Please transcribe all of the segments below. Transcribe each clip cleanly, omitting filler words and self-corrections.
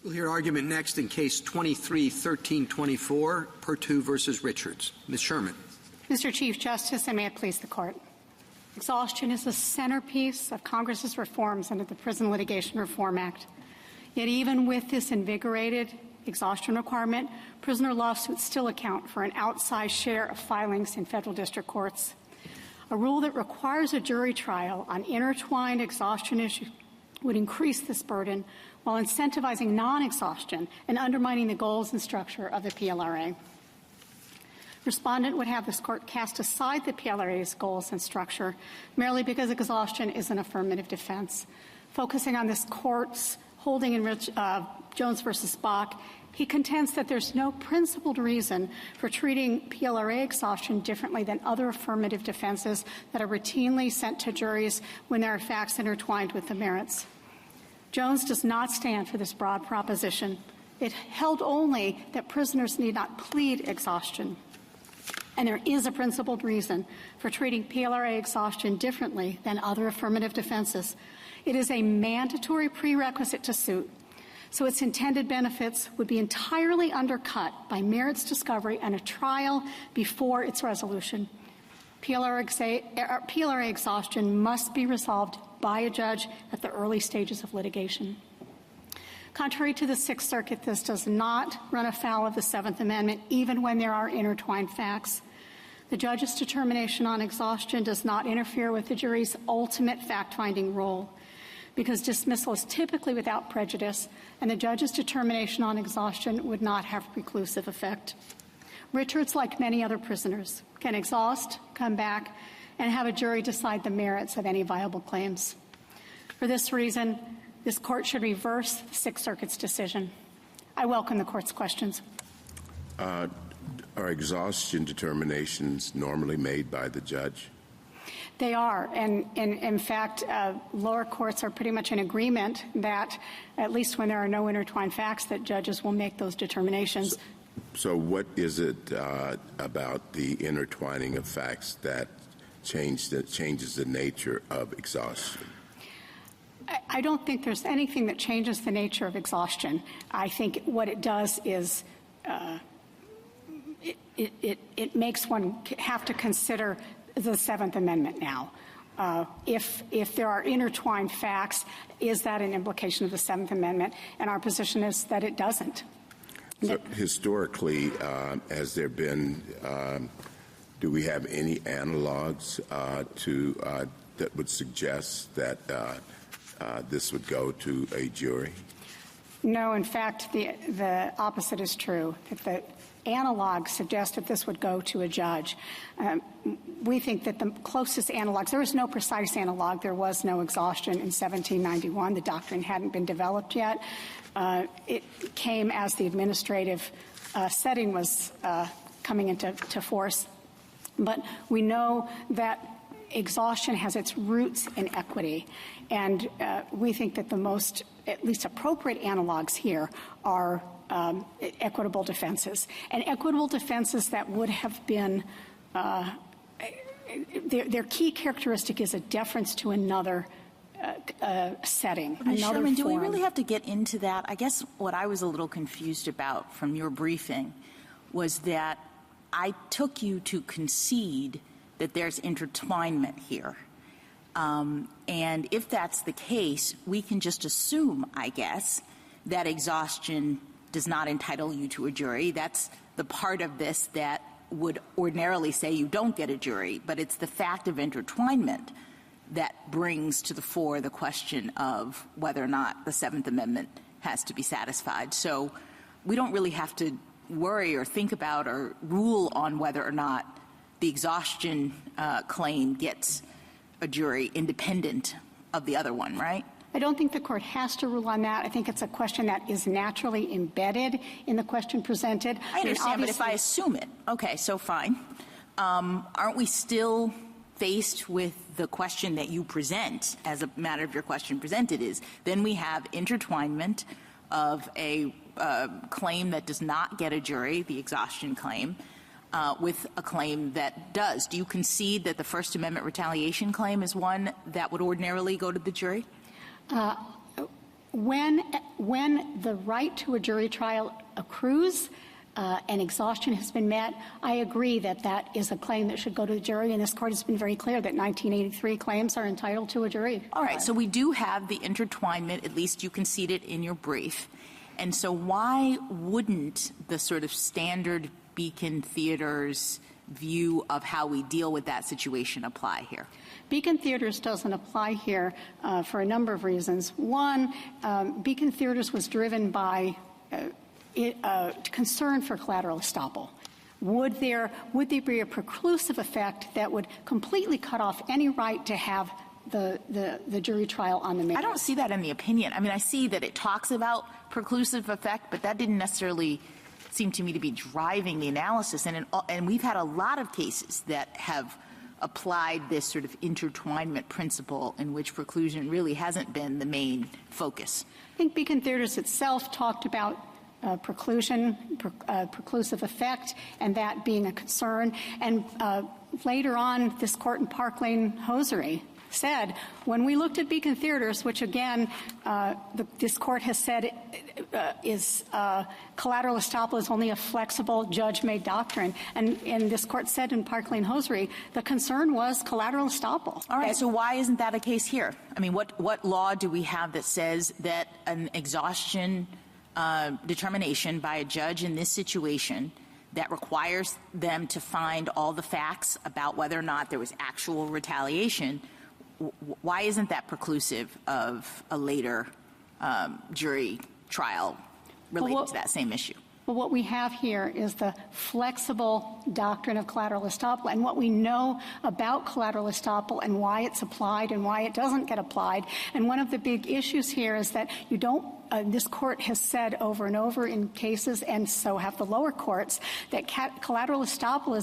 We'll hear argument next in Case 23-1324, Perttu versus Richards. Ms. Sherman. Mr. Chief Justice, and may it please the Court. Exhaustion is the centerpiece of Congress's reforms under the Prison Litigation Reform Act. Yet even with this invigorated exhaustion requirement, prisoner lawsuits still account for an outsized share of filings in federal district courts. A rule that requires a jury trial on intertwined exhaustion issues would increase this burden while incentivizing non-exhaustion and undermining the goals and structure of the PLRA. Respondent would have this Court cast aside the PLRA's goals and structure merely because exhaustion is an affirmative defense. Focusing on this Court's holding in Jones v. Bach, he contends that there's no principled reason for treating PLRA exhaustion differently than other affirmative defenses that are routinely sent to juries when there are facts intertwined with the merits. Jones does not stand for this broad proposition. It held only that prisoners need not plead exhaustion. And there is a principled reason for treating PLRA exhaustion differently than other affirmative defenses. It is a mandatory prerequisite to suit, so its intended benefits would be entirely undercut by merits discovery and a trial before its resolution. PLRA exhaustion must be resolved by a judge at the early stages of litigation. Contrary to the Sixth Circuit, this does not run afoul of the Seventh Amendment, even when there are intertwined facts. The judge's determination on exhaustion does not interfere with the jury's ultimate fact-finding role, because dismissal is typically without prejudice, and the judge's determination on exhaustion would not have preclusive effect. Richards, like many other prisoners, can exhaust, come back, and have a jury decide the merits of any viable claims. For this reason, this Court should reverse the Sixth Circuit's decision. I welcome the Court's questions. Are exhaustion determinations normally made by the judge? They are, and in fact, lower courts are pretty much in agreement that, at least when there are no intertwined facts, that judges will make those determinations. So what is it about the intertwining of facts that changes the nature of exhaustion? I don't think there's anything that changes the nature of exhaustion. I think what it does is it makes one have to consider the Seventh Amendment now. If there are intertwined facts, is that an implication of the Seventh Amendment? And our position is that it doesn't. So historically, has there been, do we have any analogs that would suggest that this would go to a jury? No, in fact, the opposite is true. If the analogs suggest that this would go to a judge, we think that the closest analogs, there was no precise analog. There was no exhaustion in 1791. The doctrine hadn't been developed yet. It came as the administrative setting was coming into force. But we know that exhaustion has its roots in equity, and we think that the most, at least appropriate analogs here are equitable defenses. And equitable defenses that would have been, their key characteristic is a deference to another setting, another Sherman, do we form. really have to get into that? I guess what I was a little confused about from your briefing was that I took you to concede that there's intertwinement here. And if that's the case, we can just assume, I guess, that exhaustion does not entitle you to a jury. That's the part of this that would ordinarily say you don't get a jury, but it's the fact of intertwinement that brings to the fore the question of whether or not the Seventh Amendment has to be satisfied. So we don't really have to worry or think about or rule on whether or not the exhaustion claim gets a jury independent of the other one, right? I don't think the Court has to rule on that. I think it's a question that is naturally embedded in the question presented. I understand, but if I assume it, okay, so fine. Aren't we still faced with the question that you present as a matter of your question presented is, then we have intertwinement of a claim that does not get a jury, the exhaustion claim, with a claim that does. Do you concede that the First Amendment retaliation claim is one that would ordinarily go to the jury? when the right to a jury trial accrues and exhaustion has been met, I agree that that is a claim that should go to the jury, and this Court has been very clear that 1983 claims are entitled to a jury. All right, so we do have the intertwinement, at least you conceded in your brief. And so why wouldn't the sort of standard Beacon Theater's view of how we deal with that situation apply here? Beacon Theaters doesn't apply here for a number of reasons. One, Beacon Theaters was driven by concern for collateral estoppel. Would there be a preclusive effect that would completely cut off any right to have the jury trial on the merits? I don't see that in the opinion. I mean, I see that it talks about preclusive effect, but that didn't necessarily seem to me to be driving the analysis. And we've had a lot of cases that have applied this sort of intertwinement principle in which preclusion really hasn't been the main focus. I think Beacon Theaters itself talked about preclusive effect and that being a concern. And later on, this Court in Park Lane Hosiery said, when we looked at Beacon Theaters, which again, this Court has said is collateral estoppel is only a flexible judge-made doctrine, and this Court said in Park Lane Hosiery, the concern was collateral estoppel. All right, so why isn't that a case here? I mean, what law do we have that says that an exhaustion determination by a judge in this situation that requires them to find all the facts about whether or not there was actual retaliation, why isn't that preclusive of a later jury trial related to that same issue? Well, what we have here is the flexible doctrine of collateral estoppel, and what we know about collateral estoppel and why it's applied and why it doesn't get applied. And one of the big issues here is that you don't this Court has said over and over in cases, and so have the lower courts, that collateral estoppel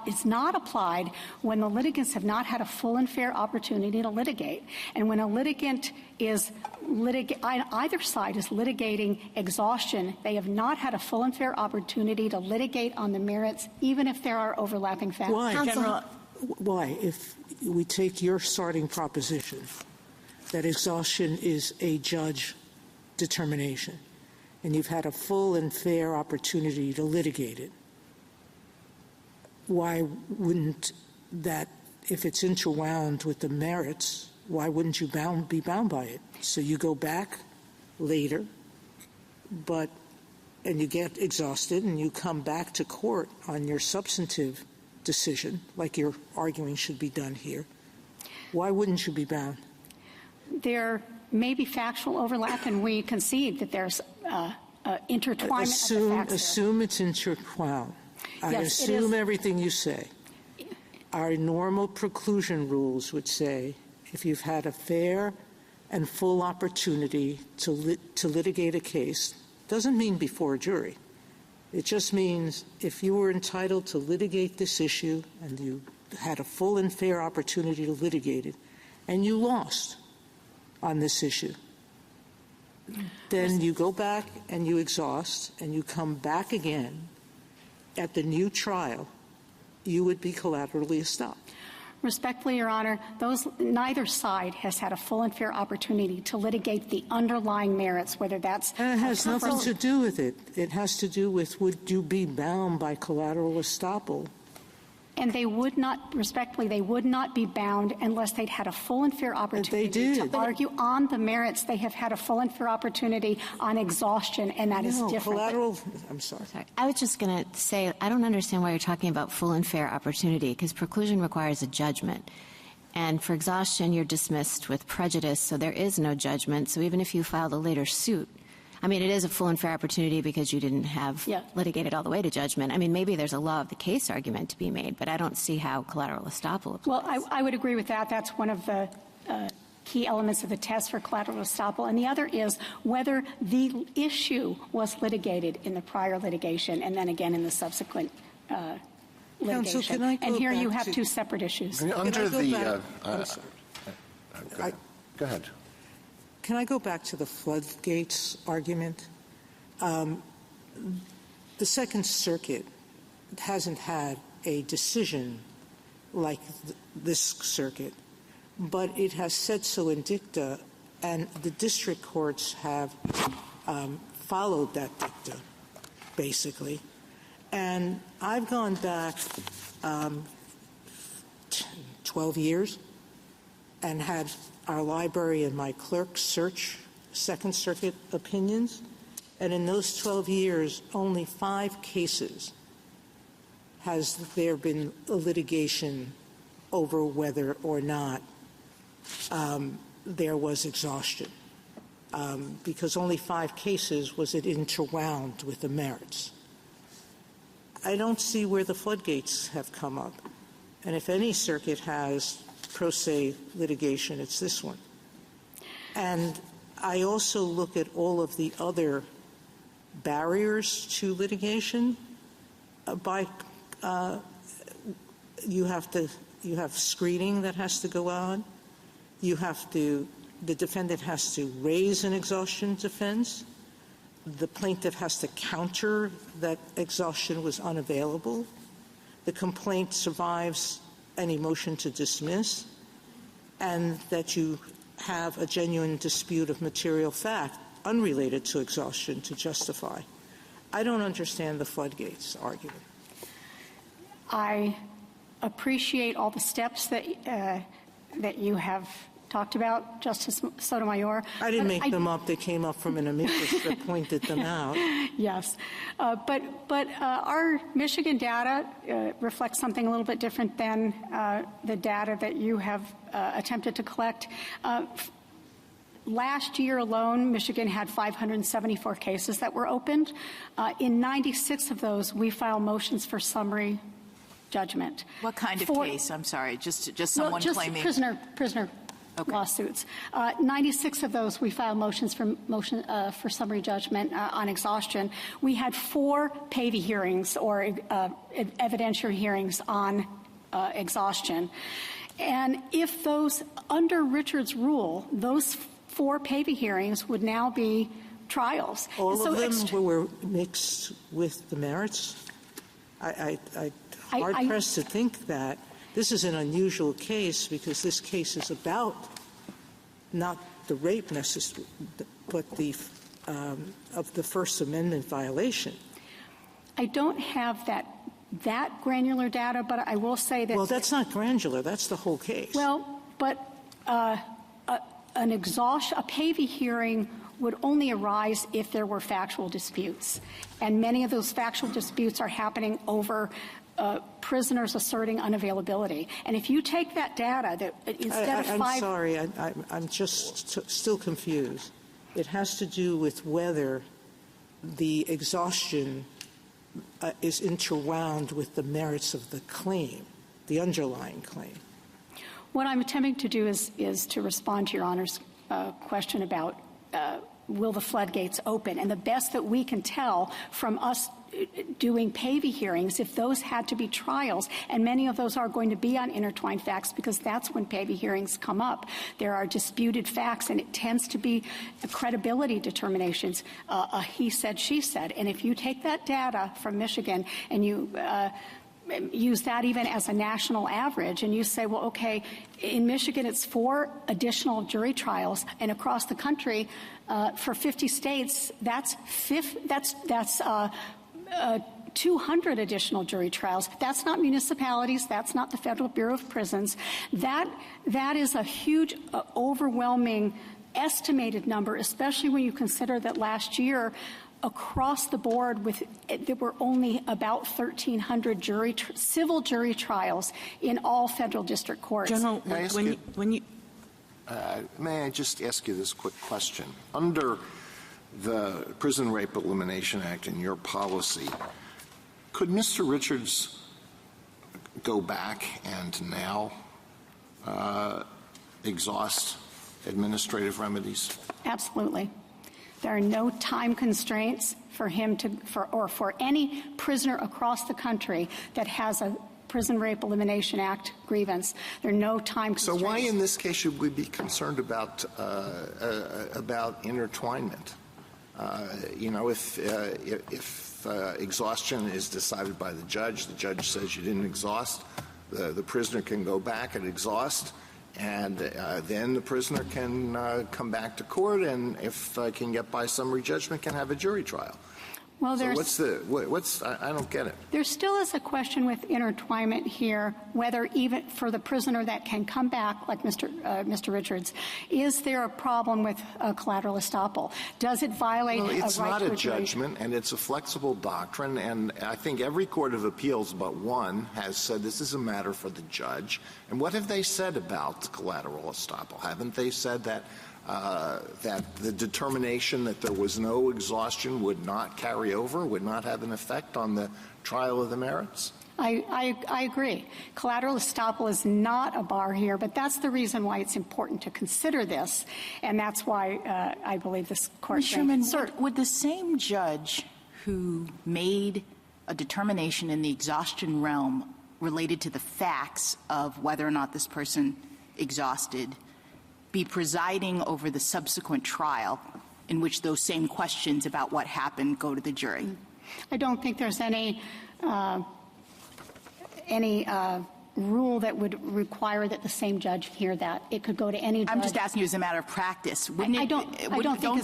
is not applied when the litigants have not had a full and fair opportunity to litigate. And when a litigant is either side is litigating exhaustion, they have not had a full and fair opportunity to litigate on the merits, even if there are overlapping facts. Why, if we take your starting proposition that exhaustion is a judge determination, and you've had a full and fair opportunity to litigate it, why wouldn't that, if it's interwound with the merits, why wouldn't you be bound by it? So you go back later, and you get exhausted, and you come back to court on your substantive decision, like you're arguing should be done here. Why wouldn't you be bound? There may be factual overlap, and we concede that there's intertwinement of the facts. Assume it's intertwined. I Yes, assume everything you say. Our normal preclusion rules would say if you've had a fair and full opportunity to litigate a case, doesn't mean before a jury. It just means if you were entitled to litigate this issue and you had a full and fair opportunity to litigate it, and you lost on this issue, then you go back and you exhaust and you come back again at the new trial, you would be collaterally estopped. Respectfully, Your Honor, neither side has had a full and fair opportunity to litigate the underlying merits, whether that's... And it has nothing to do with it. It has to do with would you be bound by collateral estoppel. And they would not, respectfully, they would not be bound unless they'd had a full and fair opportunity to argue on the merits. They have had a full and fair opportunity on exhaustion, and that is different. Collateral, I'm sorry. I was just going to say, I don't understand why you're talking about full and fair opportunity, because preclusion requires a judgment. And for exhaustion, you're dismissed with prejudice, so there is no judgment. So even if you filed a later suit, I mean, it is a full and fair opportunity because you didn't have litigated all the way to judgment. I mean, maybe there's a law of the case argument to be made, but I don't see how collateral estoppel applies. Well, I would agree with that. That's one of the key elements of the test for collateral estoppel. And the other is whether the issue was litigated in the prior litigation and then again in the subsequent litigation. Counsel, can I go and here back you have to- two separate issues. Under the go ahead. Can I go back to the floodgates argument? The Second Circuit hasn't had a decision like this circuit, but it has said so in dicta And the district courts have followed that dicta, basically. And I've gone back 12 years and had our library and my clerks search Second Circuit opinions. And in those 12 years, only 5 cases has there been a litigation over whether or not there was exhaustion. Because only 5 cases was it interwound with the merits. I don't see where the floodgates have come up. And if any circuit has pro se litigation, it's this one. And I also look at all of the other barriers to litigation. You have screening that has to go on. The defendant has to raise an exhaustion defense. The plaintiff has to counter that exhaustion was unavailable. The complaint survives any motion to dismiss, and that you have a genuine dispute of material fact unrelated to exhaustion to justify. I don't understand the floodgates argument. I appreciate all the steps that you have talked about, Justice Sotomayor. I didn't make them up. They came up from an amicus that pointed them out. Yes. But our Michigan data reflects something a little bit different than the data that you have attempted to collect. Last year alone, Michigan had 574 cases that were opened. In 96 of those, we filed motions for summary judgment. What kind of case? I'm sorry, just someone claiming prisoner lawsuits. 96 of those, we filed motions for summary judgment on exhaustion. We had 4 PAVI hearings or evidentiary hearings on exhaustion. And if those, under Richard's rule, those 4 PAVI hearings would now be trials. All of them were mixed with the merits? I'm hard-pressed to think that. This is an unusual case because this case is about not the rape necessarily, but the of the First Amendment violation. I don't have that granular data, but I will say that. Well, that's not granular. That's the whole case. Well, but a PAVI hearing would only arise if there were factual disputes, and many of those factual disputes are happening over prisoners asserting unavailability. And if you take that data, that instead of 5... I'm sorry, I'm just still confused. It has to do with whether the exhaustion is interwound with the merits of the claim, the underlying claim. What I'm attempting to do is to respond to Your Honor's question about will the floodgates open. And the best that we can tell from us doing PAVI hearings, if those had to be trials, and many of those are going to be on intertwined facts because that's when PAVI hearings come up. There are disputed facts, and it tends to be credibility determinations, he said, she said. And if you take that data from Michigan and you use that even as a national average, and you say, well, okay, in Michigan it's 4 additional jury trials, and across the country for 50 states, that's 200 additional jury trials. That's not municipalities. That's not the Federal Bureau of Prisons. That is a huge, overwhelming estimated number, especially when you consider that last year, across the board, there were only about 1,300 civil jury trials in all federal district courts. General, may I just ask you this quick question? Under the Prison Rape Elimination Act and your policy, could Mr. Richards go back and now exhaust administrative remedies? Absolutely. There are no time constraints for him for any prisoner across the country that has a Prison Rape Elimination Act grievance. There are no time constraints. So why in this case should we be concerned about intertwinement? If exhaustion is decided by the judge says you didn't exhaust, the prisoner can go back and exhaust, And then the prisoner can come back to court, and if can get by summary judgment, can have a jury trial. Well, So I don't get it. There still is a question with intertwinement here, whether even for the prisoner that can come back, like Mr. Richards, is there a problem with collateral estoppel? Does it violate Well, a right to a it's not a jury? judgment, and it's a flexible doctrine, and I think every court of appeals but one has said this is a matter for the judge. And what have they said about collateral estoppel? Haven't they said that that the determination that there was no exhaustion would not carry over, would not have an effect on the trial of the merits? I agree. Collateral estoppel is not a bar here, but that's the reason why it's important to consider this, and that's why I believe this court— Ms. Sherman, would the same judge who made a determination in the exhaustion realm related to the facts of whether or not this person exhausted be presiding over the subsequent trial in which those same questions about what happened go to the jury? I don't think there's any rule that would require that the same judge hear that. It could go to any judge. I'm just asking you as a matter of practice. Don't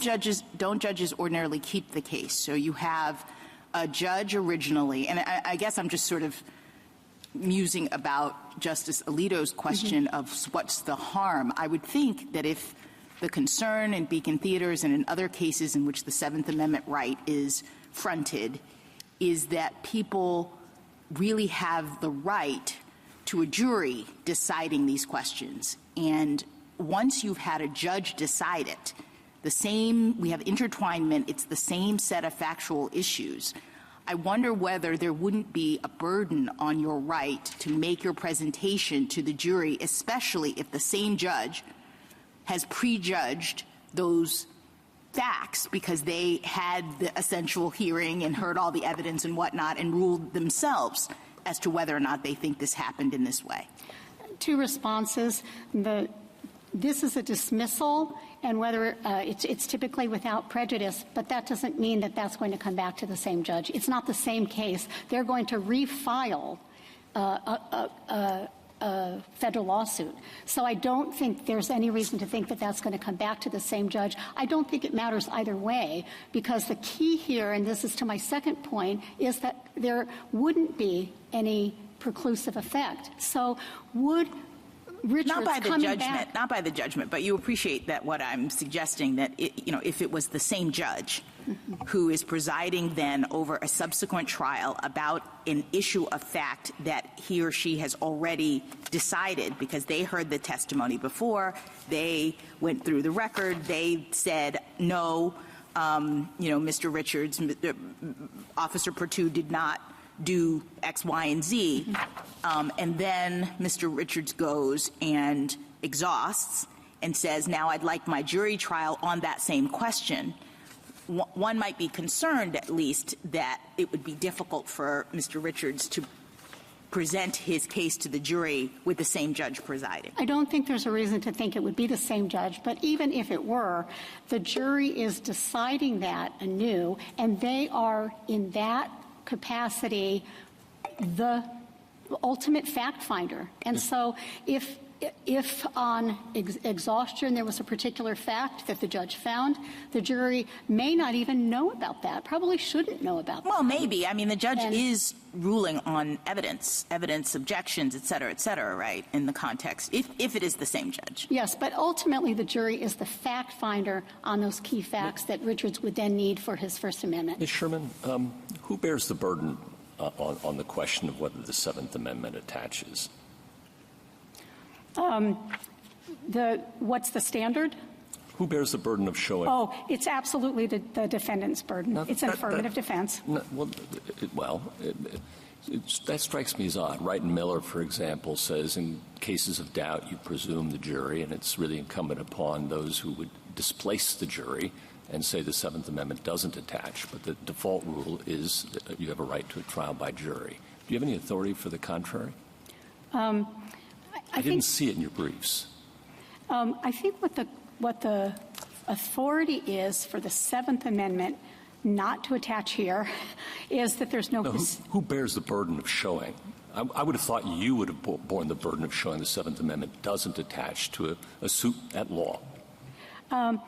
judges ordinarily keep the case? So you have a judge originally, and I guess I'm just sort of musing about Justice Alito's question of what's the harm. I would think that if the concern in Beacon Theaters and in other cases in which the Seventh Amendment right is fronted is that people really have the right to a jury deciding these questions. And once you've had a judge decide it, we have intertwinement, it's the same set of factual issues. I wonder whether there wouldn't be a burden on your right to make your presentation to the jury, especially if the same judge has prejudged those facts because they had the essential hearing and heard all the evidence and whatnot and ruled themselves as to whether or not they think this happened in this way. Two responses. This is a dismissal, and whether it's typically without prejudice, but that doesn't mean that that's going to come back to the same judge. It's not the same case. They're going to refile a federal lawsuit. So I don't think there's any reason to think that that's going to come back to the same judge. I don't think it matters either way, because the key here, and this is to my second point, is that there wouldn't be any preclusive effect. So would Richards not by the back— judgment, but you appreciate that what I'm suggesting, that if it was the same judge who is presiding then over a subsequent trial about an issue of fact that he or she has already decided because they heard the testimony before, they went through the record, they said no, Mr. Richards, Officer Perttu did not do X, Y, and Z, and then Mr. Richards goes and exhausts and says, now I'd like my jury trial on that same question. One might be concerned, at least, that it would be difficult for Mr. Richards to present his case to the jury with the same judge presiding. I don't think there's a reason to think it would be the same judge, but even if it were, the jury is deciding that anew, and they are in that capacity the ultimate fact finder. And so if on exhaustion there was a particular fact that the judge found, the jury may not even know about that, probably shouldn't know about that. Well, maybe. I mean, the judge is ruling on evidence, objections, et cetera, right, in the context, if it is the same judge. Yes, but ultimately the jury is the fact finder on those key facts that Richards would then need for his First Amendment. Ms. Sherman, who bears the burden on the question of whether the Seventh Amendment attaches? What's the standard? Who bears the burden of showing? Oh, it's absolutely the defendant's burden. It's an affirmative defense. That strikes me as odd. Wright and Miller, for example, says in cases of doubt you presume the jury, and it's really incumbent upon those who would displace the jury and say the Seventh Amendment doesn't attach, but the default rule is that you have a right to a trial by jury. Do you have any authority for the contrary? I didn't see it in your briefs. I think what the authority is for the Seventh Amendment not to attach here is that there's no... Who bears the burden of showing? I would have thought you would have borne the burden of showing the Seventh Amendment doesn't attach to a suit at law. I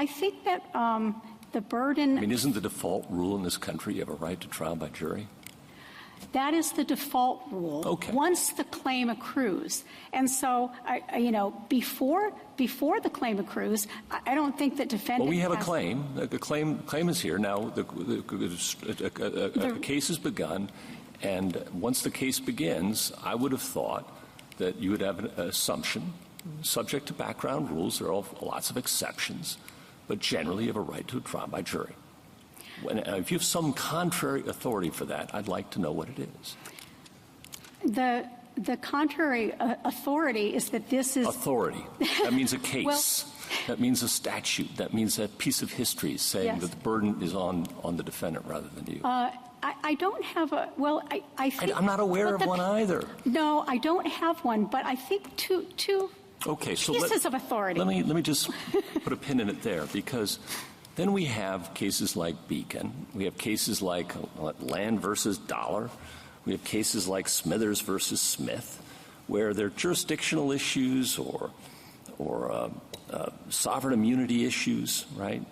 think that the burden. I mean, isn't the default rule in this country you have a right to trial by jury? That is the default rule. Okay. Once the claim accrues, and so before the claim accrues, I don't think that defendant. Well, we have a claim. The claim is here now. The case has begun, and once the case begins, I would have thought that you would have an assumption, subject to background rules. There are lots of exceptions, but generally you have a right to a trial by jury. If you have some contrary authority for that, I'd like to know what it is. The contrary authority is that this is authority. That means a case. Well, that means a statute. That means a piece of history saying yes. that the burden is on the defendant rather than you. I don't have a well. I think I'm not aware of one either. No, I don't have one. But I think two okay, so pieces of authority. Let me just put a pin in it there, because then we have cases like Beacon. We have cases like Land versus Dollar. We have cases like Smithers versus Smith, where there are jurisdictional issues or sovereign immunity issues, right?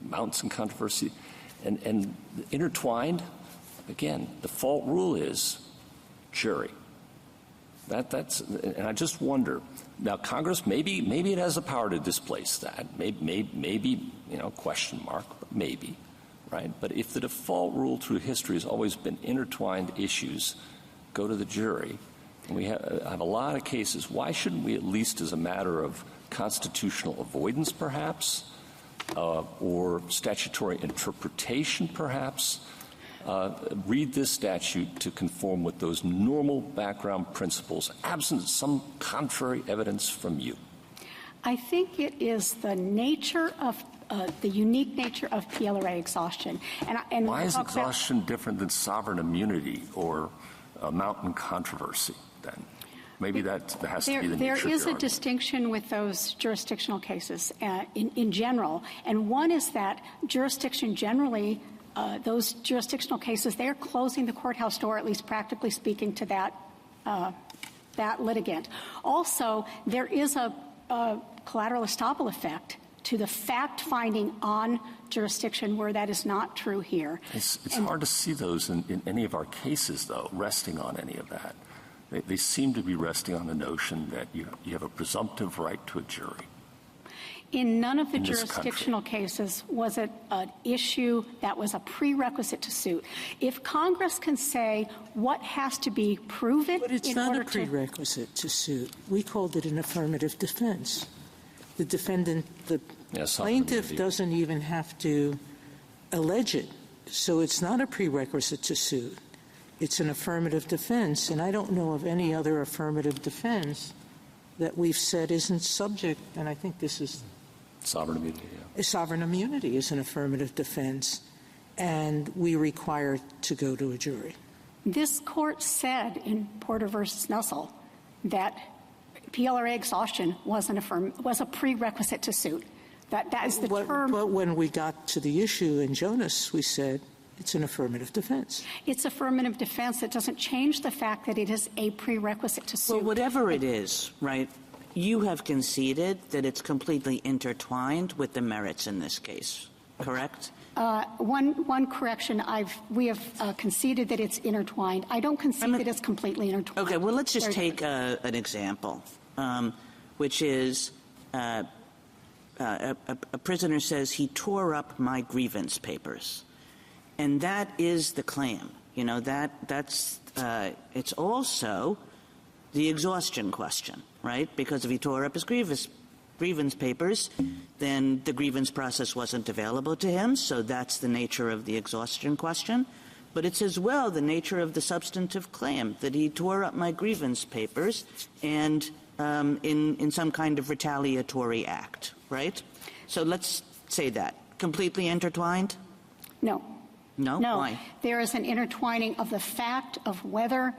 Mounts in controversy. And intertwined, again, the default rule is jury. That's and I just wonder. Now, Congress, maybe it has the power to displace that. Maybe question mark, but maybe, right? But if the default rule through history has always been intertwined issues go to the jury, and we have a lot of cases, why shouldn't we, at least as a matter of constitutional avoidance, perhaps, or statutory interpretation, perhaps, read this statute to conform with those normal background principles, absent some contrary evidence from you? I think it is the nature of the unique nature of PLRA exhaustion. And why is exhaustion different than sovereign immunity or mountain controversy? Then maybe that has to be the nature of your There is a argument. distinction with those jurisdictional cases in general, and one is that jurisdiction generally. Those jurisdictional cases, they're closing the courthouse door, at least practically speaking, to that litigant. Also, there is a collateral estoppel effect to the fact-finding on jurisdiction where that is not true here. It's hard to see those in any of our cases, though, resting on any of that. They seem to be resting on the notion that you have a presumptive right to a jury. In none of the jurisdictional cases was it an issue that was a prerequisite to suit. If Congress can say what has to be proven, but it's not a prerequisite to suit. We called it an affirmative defense. The defendant, the plaintiff, doesn't even have to allege it, so it's not a prerequisite to suit. It's an affirmative defense, and I don't know of any other affirmative defense that we've said isn't subject, and I think this is sovereign immunity. Yeah. Sovereign immunity is an affirmative defense, and we require to go to a jury. This court said in Porter versus Nussel that PLRA exhaustion was a prerequisite to suit. That is the term. But when we got to the issue in Jonas, we said it's an affirmative defense. It's affirmative defense. It doesn't change the fact that it is a prerequisite to suit. Well, whatever it is, right? You have conceded that it's completely intertwined with the merits in this case, correct? One correction. We have conceded that it's intertwined. I don't concede that it's completely intertwined. Okay. Well, let's just take an example, which is a prisoner says he tore up my grievance papers, and that is the claim. That's it's also the exhaustion question, right? Because if he tore up his grievance papers, then the grievance process wasn't available to him, so that's the nature of the exhaustion question. But it's as well the nature of the substantive claim, that he tore up my grievance papers and in some kind of retaliatory act, right? So let's say that. Completely intertwined? No. No? No. Why? There is an intertwining of the fact of whether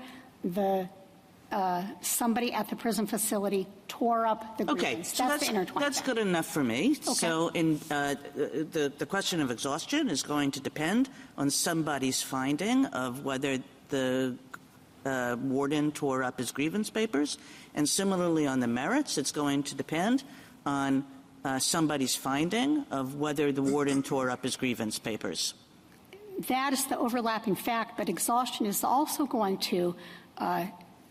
somebody at the prison facility tore up the grievance. Okay, so that's the intertwining. that's good enough for me. Okay. So the question of exhaustion is going to depend on somebody's finding of whether the warden tore up his grievance papers. And similarly on the merits, it's going to depend on somebody's finding of whether the warden tore up his grievance papers. That is the overlapping fact, but exhaustion is also going to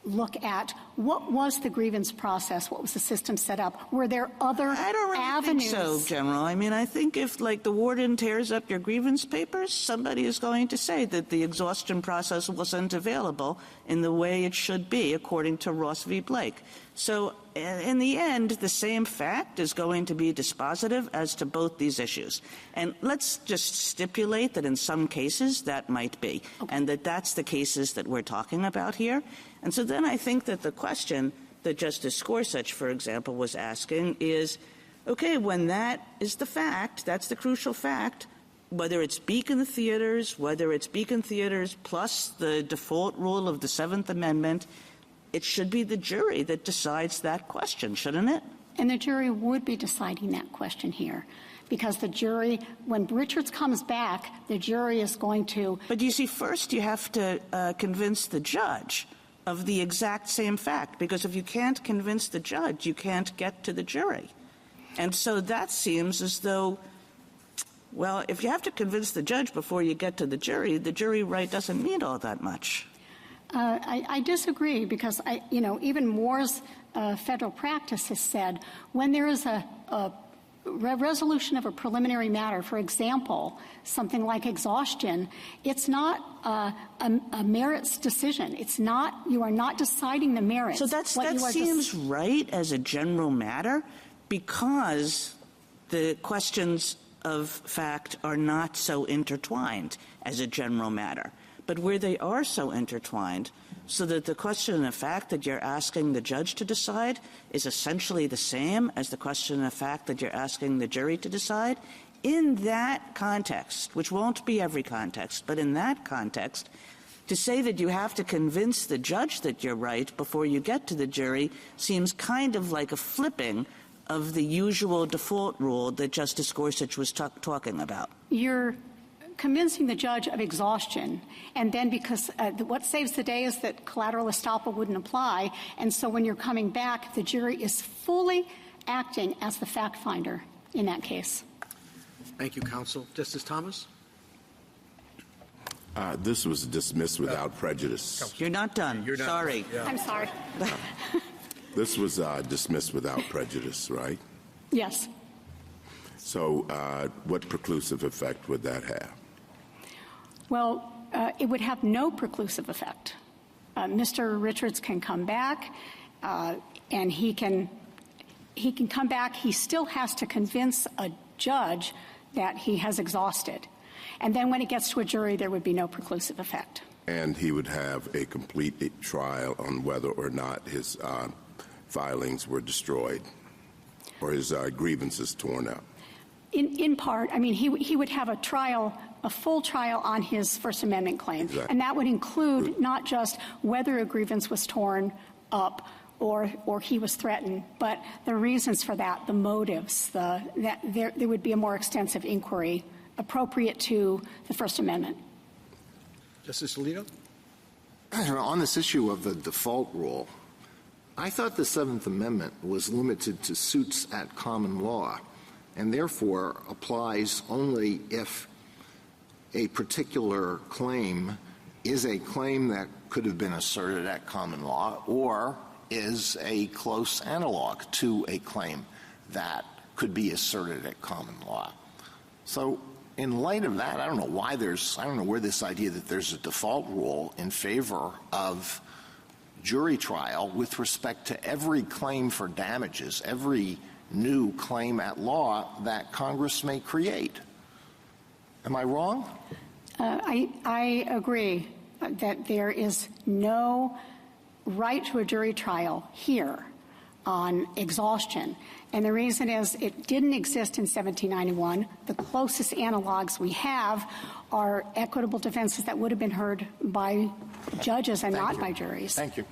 look at what was the grievance process, what was the system set up, were there other I don't really avenues? think so, General. I mean, I think if, like, the warden tears up your grievance papers, somebody is going to say that the exhaustion process wasn't available in the way it should be, according to Ross v. Blake. So, in the end, the same fact is going to be dispositive as to both these issues. And let's just stipulate that in some cases that might be, and that that's the cases that we're talking about here. And so then I think that the question that Justice Gorsuch, for example, was asking is, okay, when that is the fact, that's the crucial fact, whether it's Beacon Theaters, whether it's Beacon Theaters plus the default rule of the Seventh Amendment, it should be the jury that decides that question, shouldn't it? And the jury would be deciding that question here. Because the jury, when Richards comes back, the jury is going to... But you see, first you have to convince the judge of the exact same fact, because if you can't convince the judge, you can't get to the jury. And so that seems as though, well, if you have to convince the judge before you get to the jury right doesn't mean all that much. I disagree, because even Moore's federal practice has said when there is a resolution of a preliminary matter, for example, something like exhaustion, it's not a merits decision. It's not, you are not deciding the merits. So that seems right as a general matter, because the questions of fact are not so intertwined as a general matter. But where they are so intertwined, so that the question of fact that you're asking the judge to decide is essentially the same as the question of fact that you're asking the jury to decide, in that context, which won't be every context, but in that context, to say that you have to convince the judge that you're right before you get to the jury seems kind of like a flipping of the usual default rule that Justice Gorsuch was talking about. You're convincing the judge of exhaustion, and then because what saves the day is that collateral estoppel wouldn't apply, and so when you're coming back, the jury is fully acting as the fact finder in that case. Thank you, counsel. Justice Thomas? This was dismissed without prejudice. You're not done. Sorry. I'm sorry. This was dismissed without prejudice, right? Yes. So what preclusive effect would that have? Well, it would have no preclusive effect. Mr. Richards can come back, and he can come back. He still has to convince a judge that he has exhausted. And then when it gets to a jury, there would be no preclusive effect. And he would have a complete trial on whether or not his filings were destroyed or his grievances torn up. In part, I mean, he would have a trial, a full trial on his First Amendment claim. Exactly. And that would include not just whether a grievance was torn up or he was threatened, but the reasons for that, the motives, there would be a more extensive inquiry appropriate to the First Amendment. Justice Alito? On this issue of the default rule, I thought the Seventh Amendment was limited to suits at common law, and therefore applies only if a particular claim is a claim that could have been asserted at common law or is a close analog to a claim that could be asserted at common law. So in light of that, I don't know where this idea that there's a default rule in favor of jury trial with respect to every claim for damages, every new claim at law that Congress may create. Am I wrong? I agree that there is no right to a jury trial here on exhaustion. And the reason is it didn't exist in 1791. The closest analogs we have are equitable defenses that would have been heard by judges and not by juries. Thank you.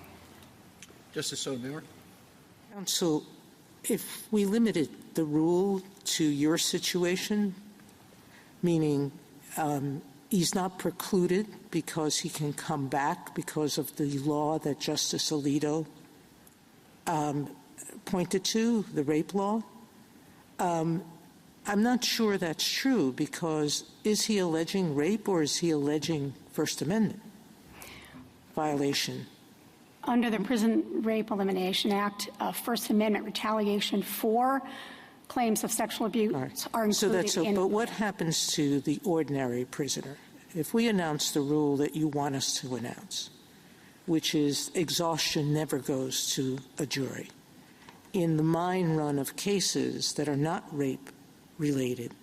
Justice Sotomayor? Counsel, if we limited the rule to your situation, meaning he's not precluded because he can come back because of the law that Justice Alito pointed to, the rape law. I'm not sure that's true, because is he alleging rape or is he alleging First Amendment violation? Under the Prison Rape Elimination Act, First Amendment retaliation for claims of sexual abuse are included But what happens to the ordinary prisoner? If we announce the rule that you want us to announce, which is exhaustion never goes to a jury, in the mine run of cases that are not rape-related,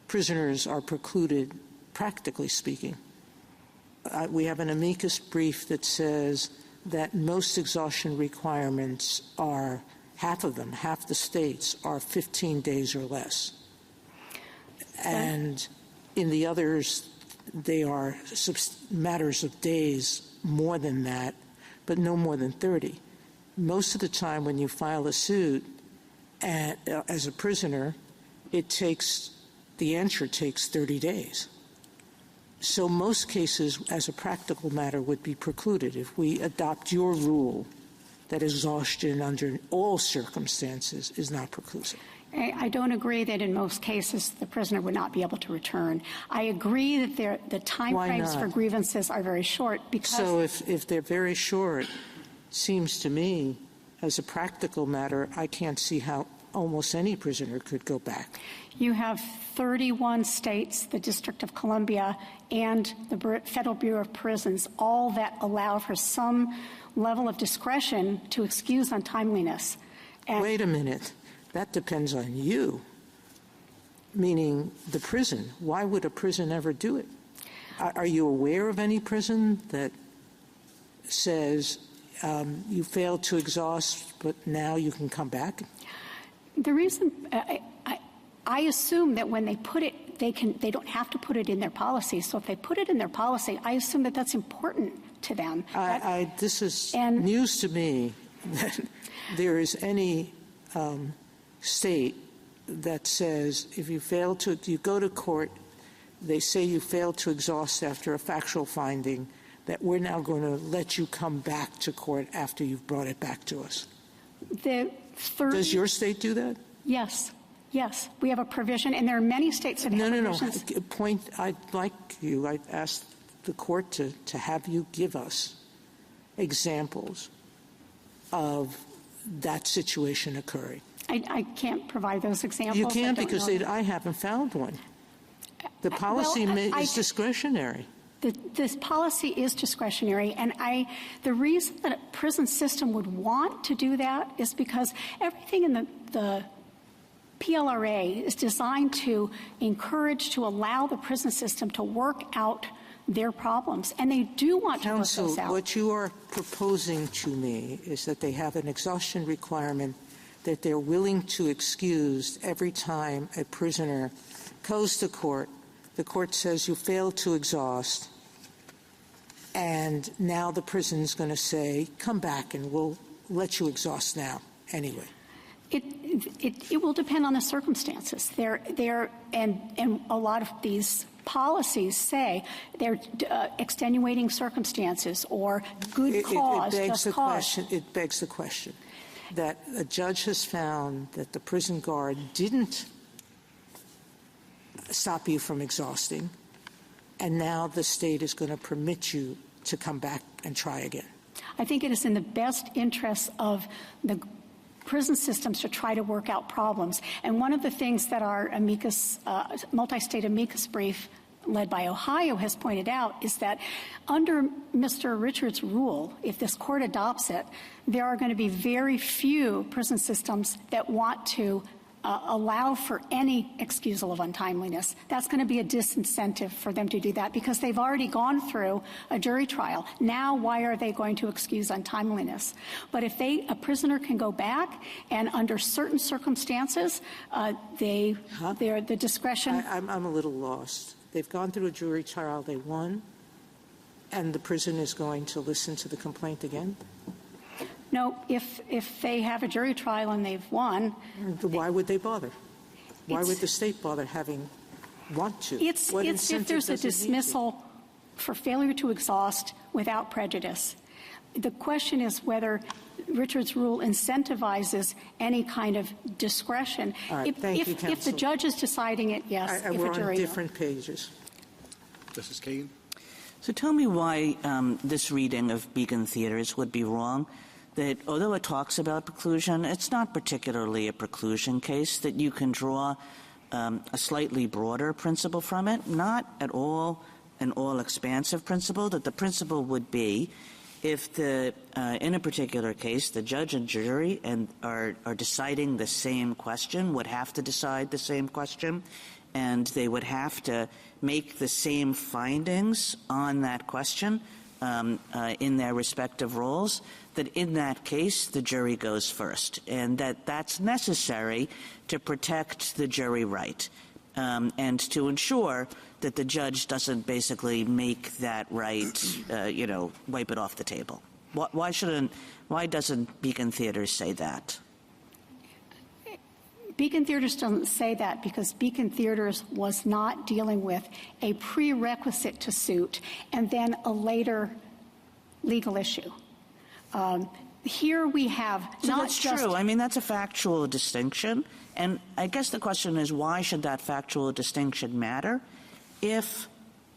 prisoners are precluded, practically speaking. We have an amicus brief that says that most exhaustion requirements are, half of them, half the states, are 15 days or less. And in the others, they are matters of days more than that, but no more than 30. Most of the time when you file a suit as a prisoner, the answer takes 30 days. So most cases, as a practical matter, would be precluded if we adopt your rule that exhaustion under all circumstances is not preclusive. I don't agree that in most cases the prisoner would not be able to return. I agree that the time frames for grievances are very short. Because so if they're very short, seems to me, as a practical matter, I can't see how almost any prisoner could go back. You have 31 states, the District of Columbia, and the Federal Bureau of Prisons, all that allow for some level of discretion to excuse untimeliness. And wait a minute. That depends on you, meaning the prison. Why would a prison ever do it? Are you aware of any prison that says you failed to exhaust, but now you can come back? The reason I assume that when they put it, they don't have to put it in their policy. So if they put it in their policy, I assume that that's important to them. This is news to me that there is any state that says if you fail to, you go to court, they say you failed to exhaust after a factual finding, that we're now going to let you come back to court after you've brought it back to us. Does your state do that? Yes. Yes. We have a provision, and there are many states that have provisions. No. I'd asked the court to have you give us examples of that situation occurring. I can't provide those examples. You can't because I haven't found one. The policy is discretionary. This policy is discretionary, and the reason that a prison system would want to do that is because everything in the PLRA is designed to allow the prison system to work out their problems, and they do want to work those out. Counsel, what you are proposing to me is that they have an exhaustion requirement that they're willing to excuse every time a prisoner goes to court. The court says you failed to exhaust, and now the prison is going to say, come back and we'll let you exhaust now anyway. It will depend on the circumstances. And a lot of these policies say they're extenuating circumstances or good cause, just cause. It begs the question that a judge has found that the prison guard didn't stop you from exhausting, and now the state is going to permit you to come back and try again. I think it is in the best interest of the prison systems to try to work out problems. And one of the things that our multi-state amicus brief led by Ohio has pointed out is that under Mr. Richards' rule, if this court adopts it, there are going to be very few prison systems that want to allow for any excusal of untimeliness. That's going to be a disincentive for them to do that because they've already gone through a jury trial. Now, why are they going to excuse untimeliness? But if a prisoner can go back and under certain circumstances, the discretion. I'm a little lost. They've gone through a jury trial, they won, and the prison is going to listen to the complaint again? No, if they have a jury trial and they've won. Why would they bother? Why would the state bother having want to? It's What if incentive there's a does it need to? dismissal for failure to exhaust without prejudice. The question is whether Richard's rule incentivizes any kind of discretion. All right, thank you, If the counsel. judge is deciding it, yes. If We're a jury, on no. different pages. Justice Kagan? So tell me why this reading of Beacon Theaters would be wrong, that although it talks about preclusion, it's not particularly a preclusion case, that you can draw a slightly broader principle from it, not at all an all-expansive principle, that the principle would be if in a particular case, the judge and jury are deciding the same question, would have to decide the same question, and they would have to make the same findings on that question in their respective roles, that in that case the jury goes first, and that's necessary to protect the jury right and to ensure that the judge doesn't basically make that right, wipe it off the table. Why doesn't Beacon Theaters say that? Beacon Theaters doesn't say that because Beacon Theaters was not dealing with a prerequisite to suit and then a later legal issue. Here we have so not that's just true. I mean, that's a factual distinction. And I guess the question is, why should that factual distinction matter if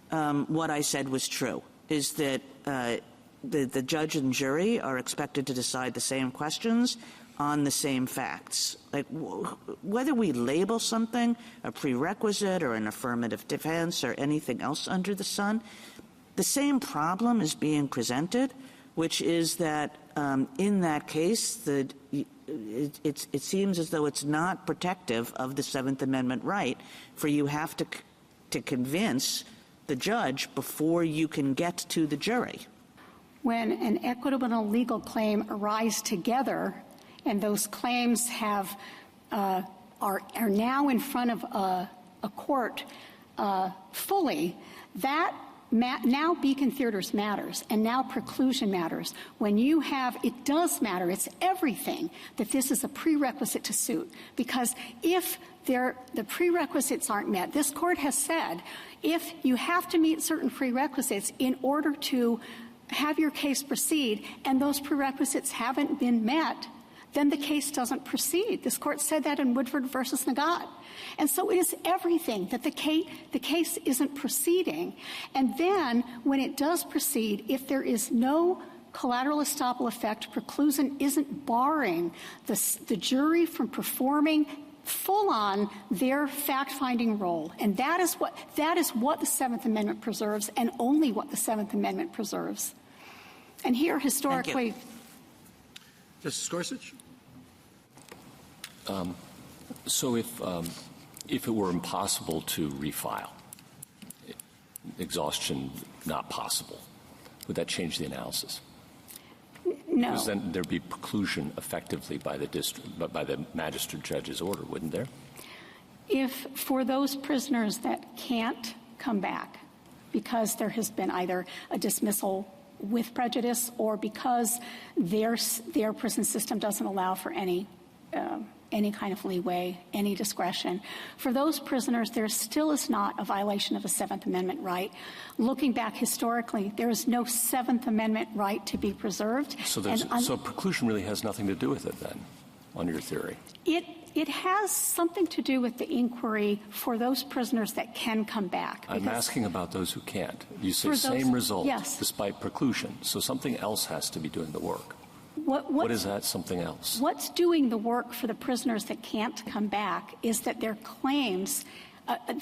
what I said was true, is that the judge and jury are expected to decide the same questions on the same facts? Like, whether we label something a prerequisite or an affirmative defense or anything else under the sun, the same problem is being presented, which is that in that case, it seems as though it's not protective of the Seventh Amendment right, for you have to convince the judge before you can get to the jury. when an equitable and a legal claim arise together, and those claims are now in front of a court fully, that now Beacon Theaters matters, and now preclusion matters. When you have, it does matter, it's everything, that this is a prerequisite to suit. Because if the prerequisites aren't met, this court has said, if you have to meet certain prerequisites in order to have your case proceed, and those prerequisites haven't been met, then the case doesn't proceed. This court said that in Woodford versus Nagat. And so it is everything that the case isn't proceeding. And then when it does proceed, if there is no collateral estoppel effect, preclusion isn't barring the jury from performing full on their fact-finding role. And that is what the Seventh Amendment preserves, and only what the Seventh Amendment preserves. And here, historically, Justice Gorsuch? So if it were impossible to refile, exhaustion not possible, would that change the analysis? no. Because then there'd be preclusion effectively by the magistrate judge's order, wouldn't there? If for those prisoners that can't come back because there has been either a dismissal with prejudice or because their prison system doesn't allow for any kind of leeway, any discretion. For those prisoners, there still is not a violation of a Seventh Amendment right. Looking back historically, there is no Seventh Amendment right to be preserved. So preclusion really has nothing to do with it then, on your theory? It has something to do with the inquiry for those prisoners that can come back. I'm asking about those who can't. You say For same those- result yes. despite preclusion. So something else has to be doing the work. What is that something else? What's doing the work for the prisoners that can't come back is that their claims,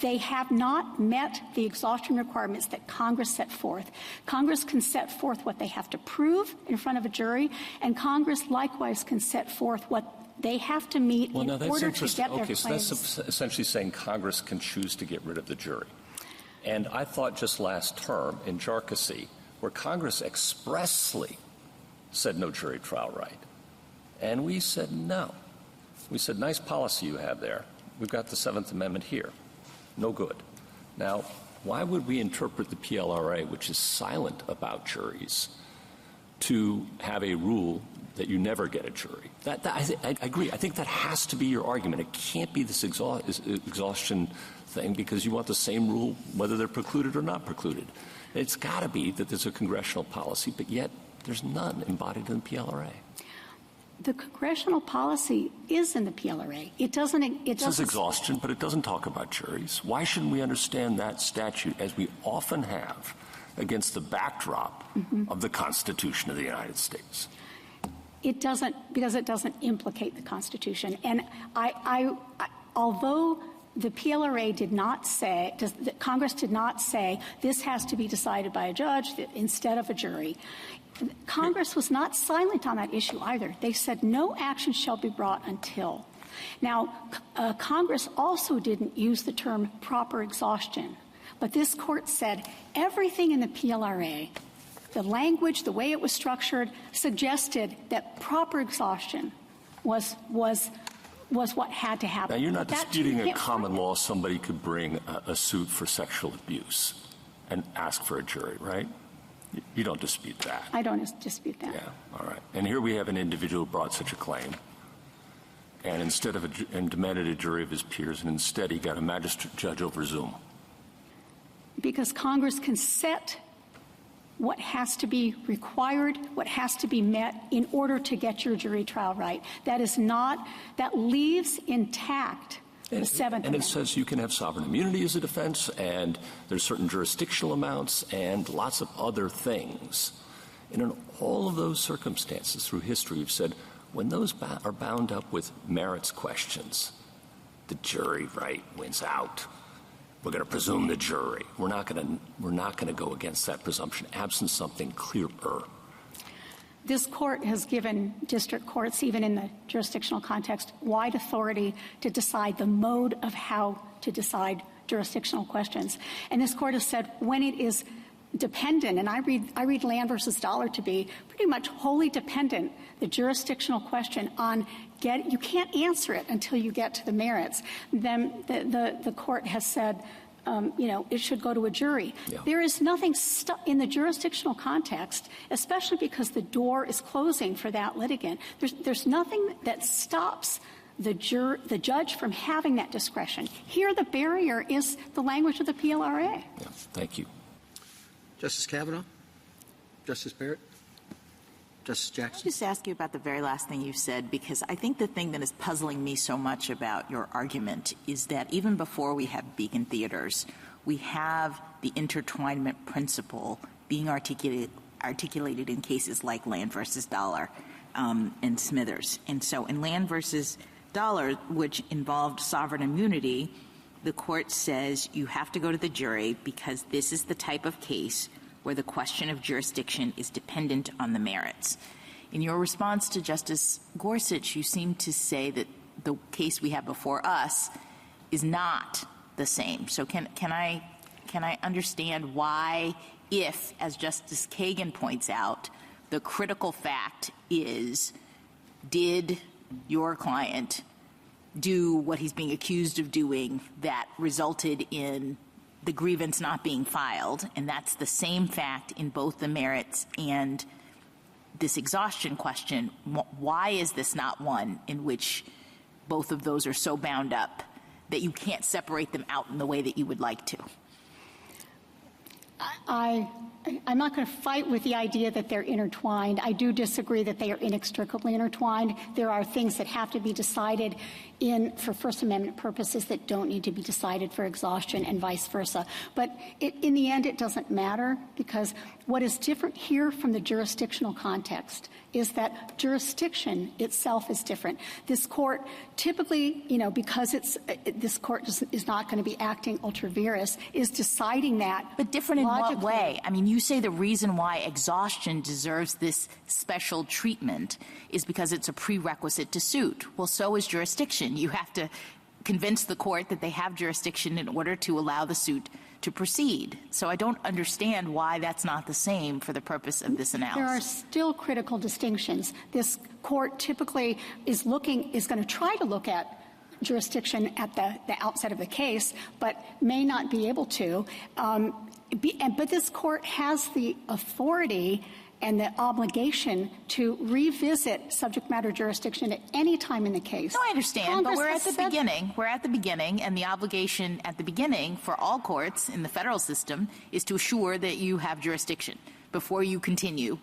they have not met the exhaustion requirements that Congress set forth. Congress can set forth what they have to prove in front of a jury, and Congress likewise can set forth what they have to meet in order to get their claims. So that's essentially saying Congress can choose to get rid of the jury. And I thought just last term in Jarkissi, where Congress expressly said no jury trial right. And we said no. We said, nice policy you have there. We've got the Seventh Amendment here. No good. Now, why would we interpret the PLRA, which is silent about juries, to have a rule that you never get a jury? I agree. I think that has to be your argument. It can't be this exhaustion thing because you want the same rule whether they're precluded or not precluded. It's got to be that there's a congressional policy, but yet there's none embodied in the PLRA. The congressional policy is in the PLRA. It says exhaustion, but it doesn't talk about juries. Why shouldn't we understand that statute, as we often have, against the backdrop of the Constitution of the United States? It doesn't, because it doesn't implicate the Constitution. And although the PLRA did not say, Congress did not say this has to be decided by a judge instead of a jury, Congress was not silent on that issue either. They said no action shall be brought until. Now, Congress also didn't use the term proper exhaustion, but this court said everything in the PLRA, the language, the way it was structured, suggested that proper exhaustion was what had to happen. Now, you're not disputing a common law somebody could bring a suit for sexual abuse and ask for a jury, right? You don't dispute that. I don't dispute that. Yeah, all right. And here we have an individual who brought such a claim, and instead of and demanded a jury of his peers, and instead he got a magistrate judge over Zoom. Because Congress can set what has to be required, what has to be met in order to get your jury trial right. That leaves intact the Seventh Amendment. And it says you can have sovereign immunity as a defense, and there's certain jurisdictional amounts and lots of other things. And in all of those circumstances through history, we've said when those are bound up with merits questions, the jury right wins out. We're going to presume the jury. We're not going to go against that presumption, absent something clearer. This court has given district courts, even in the jurisdictional context, wide authority to decide the mode of how to decide jurisdictional questions. And this court has said when it is dependent, and I read Land versus Dollar to be pretty much wholly dependent, the jurisdictional question on you can't answer it until you get to the merits. Then the court has said, it should go to a jury. Yeah. There is nothing in the jurisdictional context, especially because the door is closing for that litigant. There's nothing that stops the judge from having that discretion. Here, the barrier is the language of the PLRA. Yeah, thank you. Justice Kavanaugh? Justice Barrett? Justice Jackson? I'll just ask you about the very last thing you said, because I think the thing that is puzzling me so much about your argument is that even before we have beacon theaters, we have the intertwinement principle being articulated in cases like Land versus Dollar and Smithers. And so in Land versus Dollar, which involved sovereign immunity, the court says you have to go to the jury because this is the type of case where the question of jurisdiction is dependent on the merits. In your response to Justice Gorsuch, you seem to say that the case we have before us is not the same. So can I understand why, if, as Justice Kagan points out, the critical fact is, did your client do what he's being accused of doing that resulted in the grievance not being filed, and that's the same fact in both the merits and this exhaustion question, why is this not one in which both of those are so bound up that you can't separate them out in the way that you would like to? I'm not going to fight with the idea that they're intertwined. I do disagree that they are inextricably intertwined. There are things that have to be decided for First Amendment purposes that don't need to be decided for exhaustion and vice versa. But in the end, it doesn't matter, because what is different here from the jurisdictional context is that jurisdiction itself is different. This court typically, because this court is not going to be acting ultra vires, is deciding that. But different in what way? I mean, you say the reason why exhaustion deserves this special treatment is because it's a prerequisite to suit. Well, so is jurisdiction. You have to convince the court that they have jurisdiction in order to allow the suit to proceed. So I don't understand why that's not the same for the purpose of this analysis. There are still critical distinctions. This court typically is going to try to look at jurisdiction at the outset of the case, but may not be able to. But this court has the authority and the obligation to revisit subject matter jurisdiction at any time in the case. No, I understand, Congress but we're at has the said- beginning. We're at the beginning, and the obligation at the beginning for all courts in the federal system is to assure that you have jurisdiction before you continue.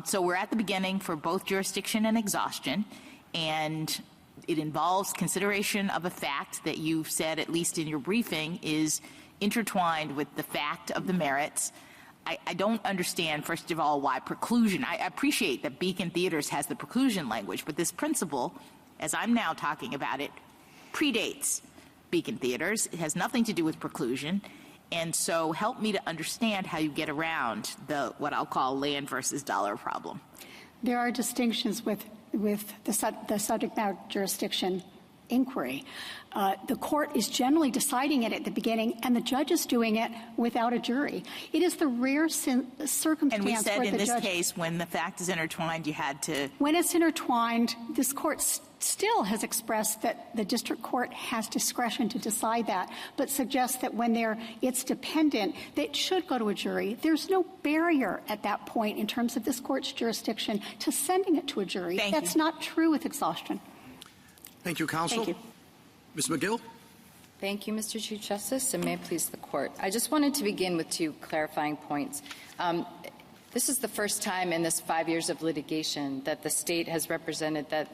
So we're at the beginning for both jurisdiction and exhaustion, and it involves consideration of a fact that you've said, at least in your briefing, is intertwined with the fact of the merits. I don't understand, first of all, why preclusion. I appreciate that Beacon Theaters has the preclusion language, but this principle, as I'm now talking about it, predates Beacon Theaters. It has nothing to do with preclusion. And so help me to understand how you get around the what I'll call land versus dollar problem. There are distinctions with the subject matter jurisdiction inquiry. The court is generally deciding it at the beginning, and the judge is doing it without a jury. It is the rare circumstance And we said where in the this judge, case, when the fact is intertwined, you had to. when it's intertwined, this court still has expressed that the district court has discretion to decide that, but suggests that when it's dependent, that it should go to a jury. There's no barrier at that point in terms of this court's jurisdiction to sending it to a jury. Thank That's you. not true with exhaustion. Thank you, counsel. Thank you. Ms. McGill? Thank you, Mr. Chief Justice, and may it please the Court. I just wanted to begin with two clarifying points. This is the first time in this 5 years of litigation that the state has represented that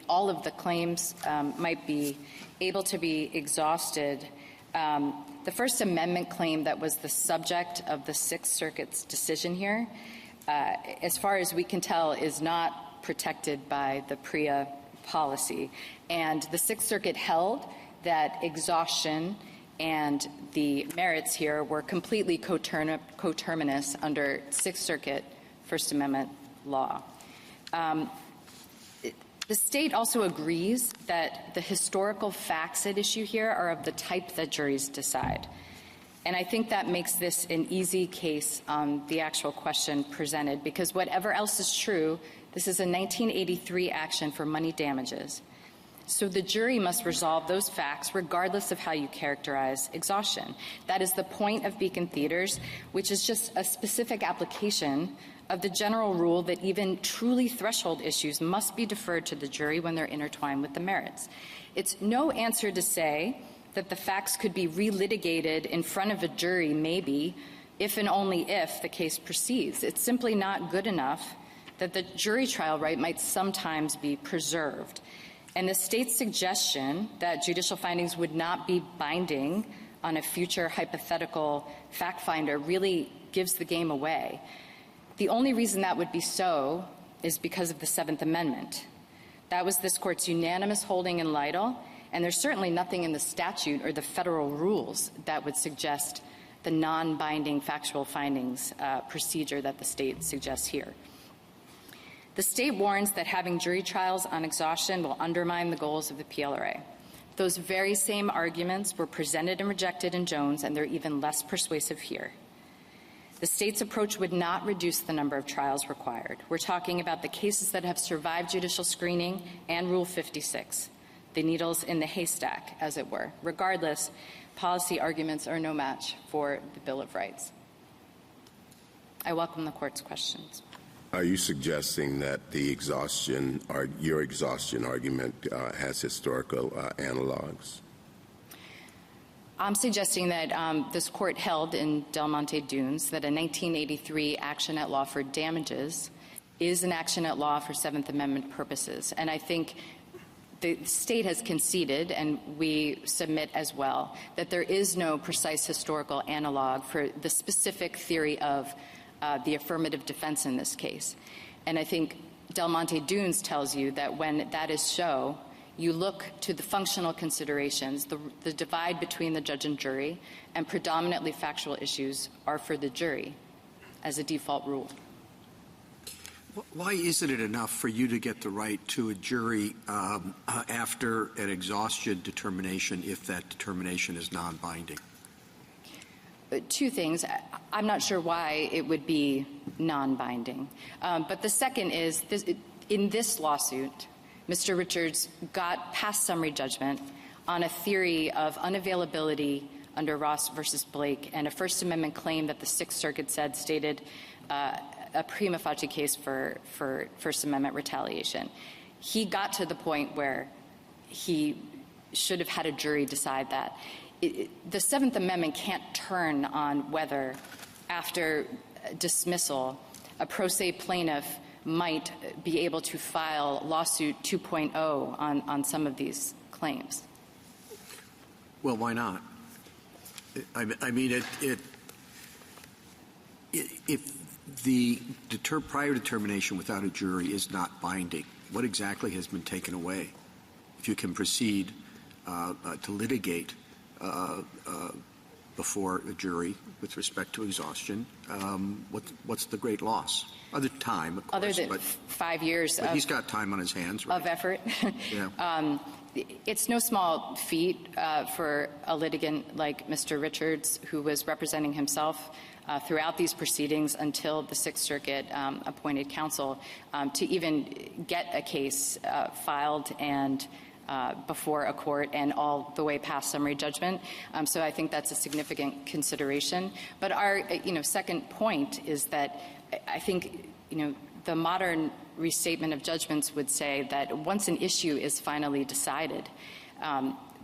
all of the claims might be able to be exhausted. The First Amendment claim that was the subject of the Sixth Circuit's decision here, as far as we can tell, is not protected by the PREA policy. And the Sixth Circuit held that exhaustion and the merits here were completely coterminous under Sixth Circuit First Amendment law. The state also agrees that the historical facts at issue here are of the type that juries decide. And I think that makes this an easy case on the actual question presented, because whatever else is true, this is a 1983 action for money damages. So the jury must resolve those facts regardless of how you characterize exhaustion. That is the point of Beacon Theaters, which is just a specific application of the general rule that even truly threshold issues must be deferred to the jury when they're intertwined with the merits. It's no answer to say that the facts could be relitigated in front of a jury, maybe, if and only if the case proceeds. It's simply not good enough that the jury trial right might sometimes be preserved. And the state's suggestion that judicial findings would not be binding on a future hypothetical fact finder really gives the game away. The only reason that would be so is because of the Seventh Amendment. That was this court's unanimous holding in Lytle, and there's certainly nothing in the statute or the federal rules that would suggest the non-binding factual findings procedure that the state suggests here. The state warns that having jury trials on exhaustion will undermine the goals of the PLRA. Those very same arguments were presented and rejected in Jones, and they're even less persuasive here. The state's approach would not reduce the number of trials required. We're talking about the cases that have survived judicial screening and Rule 56, the needles in the haystack, as it were. Regardless, policy arguments are no match for the Bill of Rights. I welcome the Court's questions. Are you suggesting that the exhaustion or your exhaustion argument has historical analogs? I'm suggesting that this court held in Del Monte Dunes that a 1983 action at law for damages is an action at law for Seventh Amendment purposes. And I think the state has conceded, and we submit as well, that there is no precise historical analog for the specific theory of the affirmative defense in this case. And I think Del Monte Dunes tells you that when that is so, you look to the functional considerations, the divide between the judge and jury, and predominantly factual issues are for the jury as a default rule. Why isn't it enough for you to get the right to a jury after an exhaustion determination if that determination is non-binding? Two things. I'm not sure why it would be non-binding. But the second is, in this lawsuit, Mr. Richards got past summary judgment on a theory of unavailability under Ross versus Blake and a First Amendment claim that the Sixth Circuit said stated a prima facie case for First Amendment retaliation. He got to the point where he should have had a jury decide that. The Seventh Amendment can't turn on whether, after dismissal, a pro se plaintiff might be able to file lawsuit 2.0 on some of these claims. Well, why not? I mean, if the prior determination without a jury is not binding, what exactly has been taken away? If you can proceed to litigate before a jury with respect to exhaustion, what's the great loss? Other time, of course. Other than 5 years but he's got time on his hands, right? Of effort. Yeah. It's no small feat for a litigant like Mr. Richards, who was representing himself throughout these proceedings until the Sixth Circuit appointed counsel, to even get a case filed and before a court and all the way past summary judgment. So I think that's a significant consideration. But our second point is that I think the modern restatement of judgments would say that once an issue is finally decided,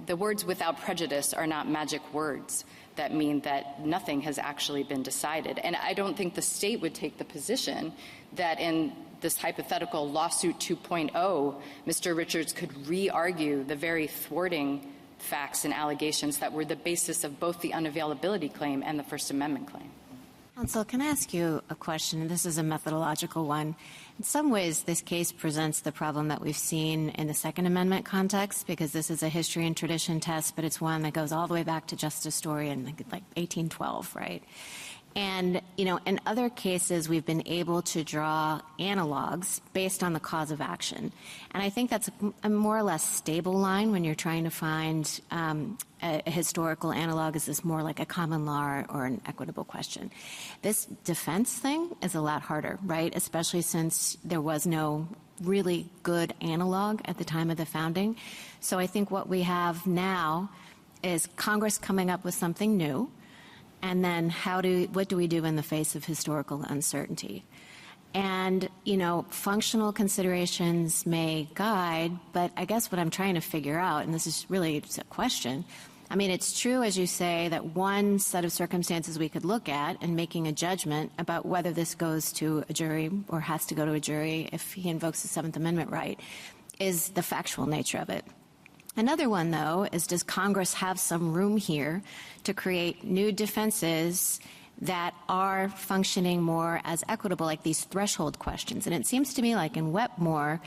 the words "without prejudice" are not magic words that mean that nothing has actually been decided. And I don't think the state would take the position that in this hypothetical lawsuit 2.0, Mr. Richards could re-argue the very thwarting facts and allegations that were the basis of both the unavailability claim and the First Amendment claim. Counsel, can I ask you a question? This is a methodological one. In some ways, this case presents the problem that we've seen in the Second Amendment context, because this is a history and tradition test, but it's one that goes all the way back to Justice Story in like 1812, right? And, in other cases, we've been able to draw analogs based on the cause of action. And I think that's a more or less stable line when you're trying to find a historical analog. Is this more like a common law or an equitable question? This defense thing is a lot harder, right? Especially since there was no really good analog at the time of the founding. So I think what we have now is Congress coming up with something new. And then what do we do in the face of historical uncertainty? And, functional considerations may guide, but I guess what I'm trying to figure out, and this is really a question, I mean, it's true, as you say, that one set of circumstances we could look at in making a judgment about whether this goes to a jury or has to go to a jury if he invokes the Seventh Amendment right is the factual nature of it. Another one, though, is does Congress have some room here to create new defenses that are functioning more as equitable, like these threshold questions? And it seems to me like in Wetmore,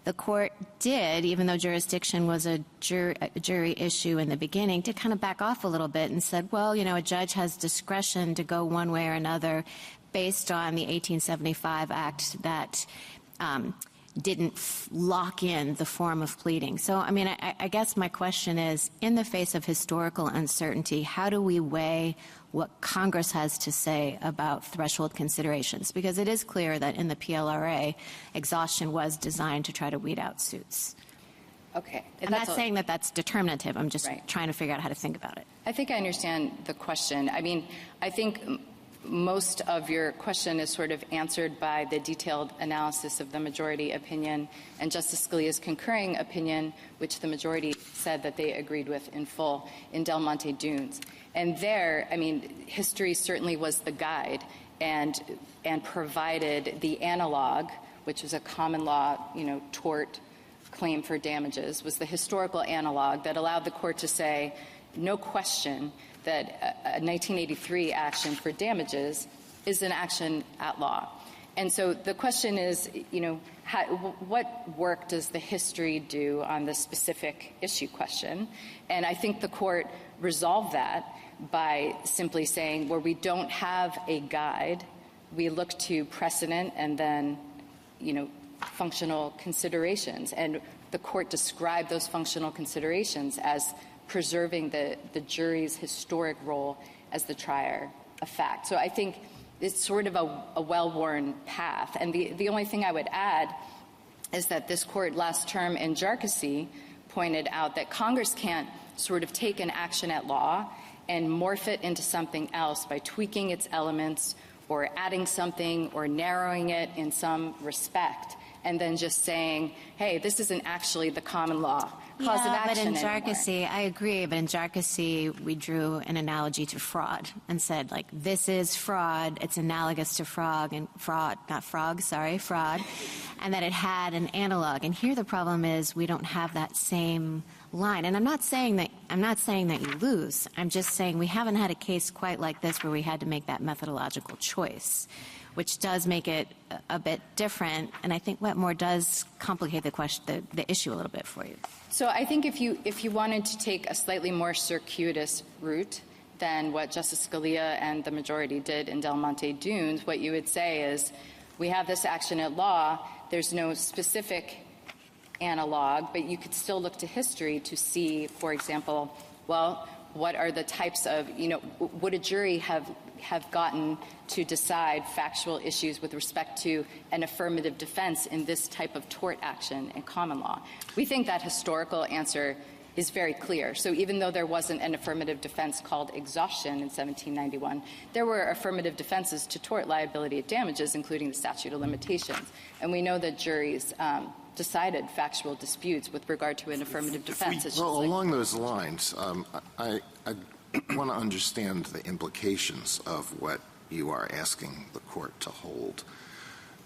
the court did, even though jurisdiction was a jury issue in the beginning, to kind of back off a little bit and said, well, a judge has discretion to go one way or another based on the 1875 Act that didn't lock in the form of pleading. So, I mean, I guess my question is, in the face of historical uncertainty, how do we weigh what Congress has to say about threshold considerations? Because it is clear that in the PLRA, exhaustion was designed to try to weed out suits. Okay. I'm not saying that that's determinative. I'm just trying to figure out how to think about it. I think I understand the question. I mean, I think most of your question is sort of answered by the detailed analysis of the majority opinion and Justice Scalia's concurring opinion, which the majority said that they agreed with in full in Del Monte Dunes. And there, I mean, history certainly was the guide and provided the analog, which was a common law, tort claim for damages, was the historical analog that allowed the court to say, no question that a 1983 action for damages is an action at law. And so the question is, what work does the history do on the specific issue question? And I think the court resolved that by simply saying, where we don't have a guide, we look to precedent and then, functional considerations. And the court described those functional considerations as preserving the jury's historic role as the trier of fact. So I think it's sort of a well-worn path. And the only thing I would add is that this court last term in Jarkissi pointed out that Congress can't sort of take an action at law and morph it into something else by tweaking its elements or adding something or narrowing it in some respect, and then just saying, hey, this isn't actually the common law cause of action but in anymore. Jarkissi, I agree, but in Jarkissi, we drew an analogy to fraud and said, like, this is fraud, it's analogous to fraud, and fraud, and that it had an analog. And here the problem is we don't have that same line. And I'm not saying that you lose. I'm just saying we haven't had a case quite like this where we had to make that methodological choice, which does make it a bit different. And I think Wetmore does complicate the issue a little bit for you. So I think if you wanted to take a slightly more circuitous route than what Justice Scalia and the majority did in Del Monte Dunes, what you would say is, we have this action at law, there's no specific analog, but you could still look to history to see, for example, well, what are the types of, would a jury have gotten to decide factual issues with respect to an affirmative defense in this type of tort action in common law? We think that historical answer is very clear. So even though there wasn't an affirmative defense called exhaustion in 1791, there were affirmative defenses to tort liability damages, including the statute of limitations. And we know that juries decided factual disputes with regard to an affirmative defense. Along those lines, I want to understand the implications of what you are asking the court to hold.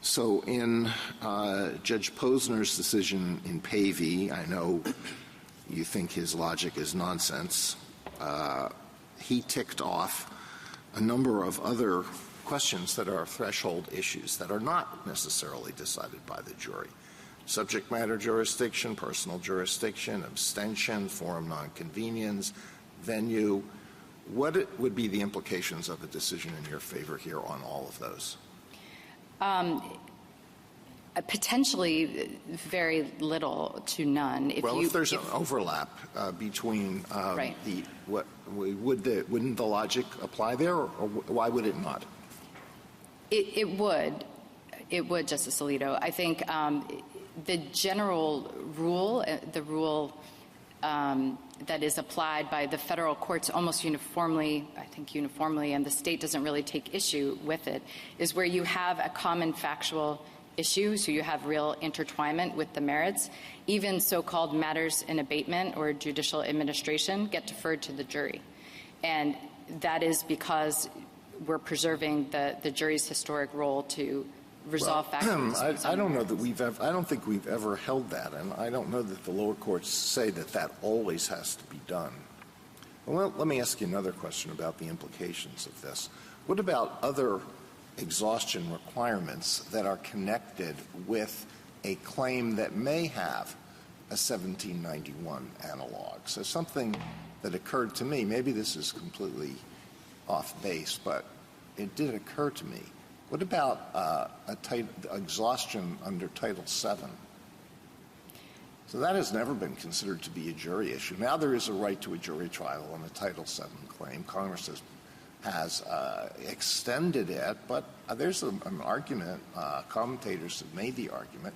So in Judge Posner's decision in Pavey, I know you think his logic is nonsense. He ticked off a number of other questions that are threshold issues that are not necessarily decided by the jury. Subject matter jurisdiction, personal jurisdiction, abstention, forum nonconvenience, venue. What would be the implications of a decision in your favor here on all of those? Potentially very little to none. If there's an overlap between right. Wouldn't the logic apply there, or why would it not? It would. It would, Justice Alito. I think the general rule, the rule that is applied by the federal courts almost uniformly, and the state doesn't really take issue with it, is where you have a common factual issue, so you have real intertwinement with the merits. Even so-called matters in abatement or judicial administration get deferred to the jury. And that is because we're preserving the jury's historic role to resolve factual disputes. I don't know that I don't think we've ever held that, and I don't know that the lower courts say that always has to be done. Well, let me ask you another question about the implications of this. What about other exhaustion requirements that are connected with a claim that may have a 1791 analog? So something that occurred to me, maybe this is completely off base, but it did occur to me. What about exhaustion under Title VII? So that has never been considered to be a jury issue. Now there is a right to a jury trial on a Title VII claim. Congress has extended it, but there's an argument, commentators have made the argument,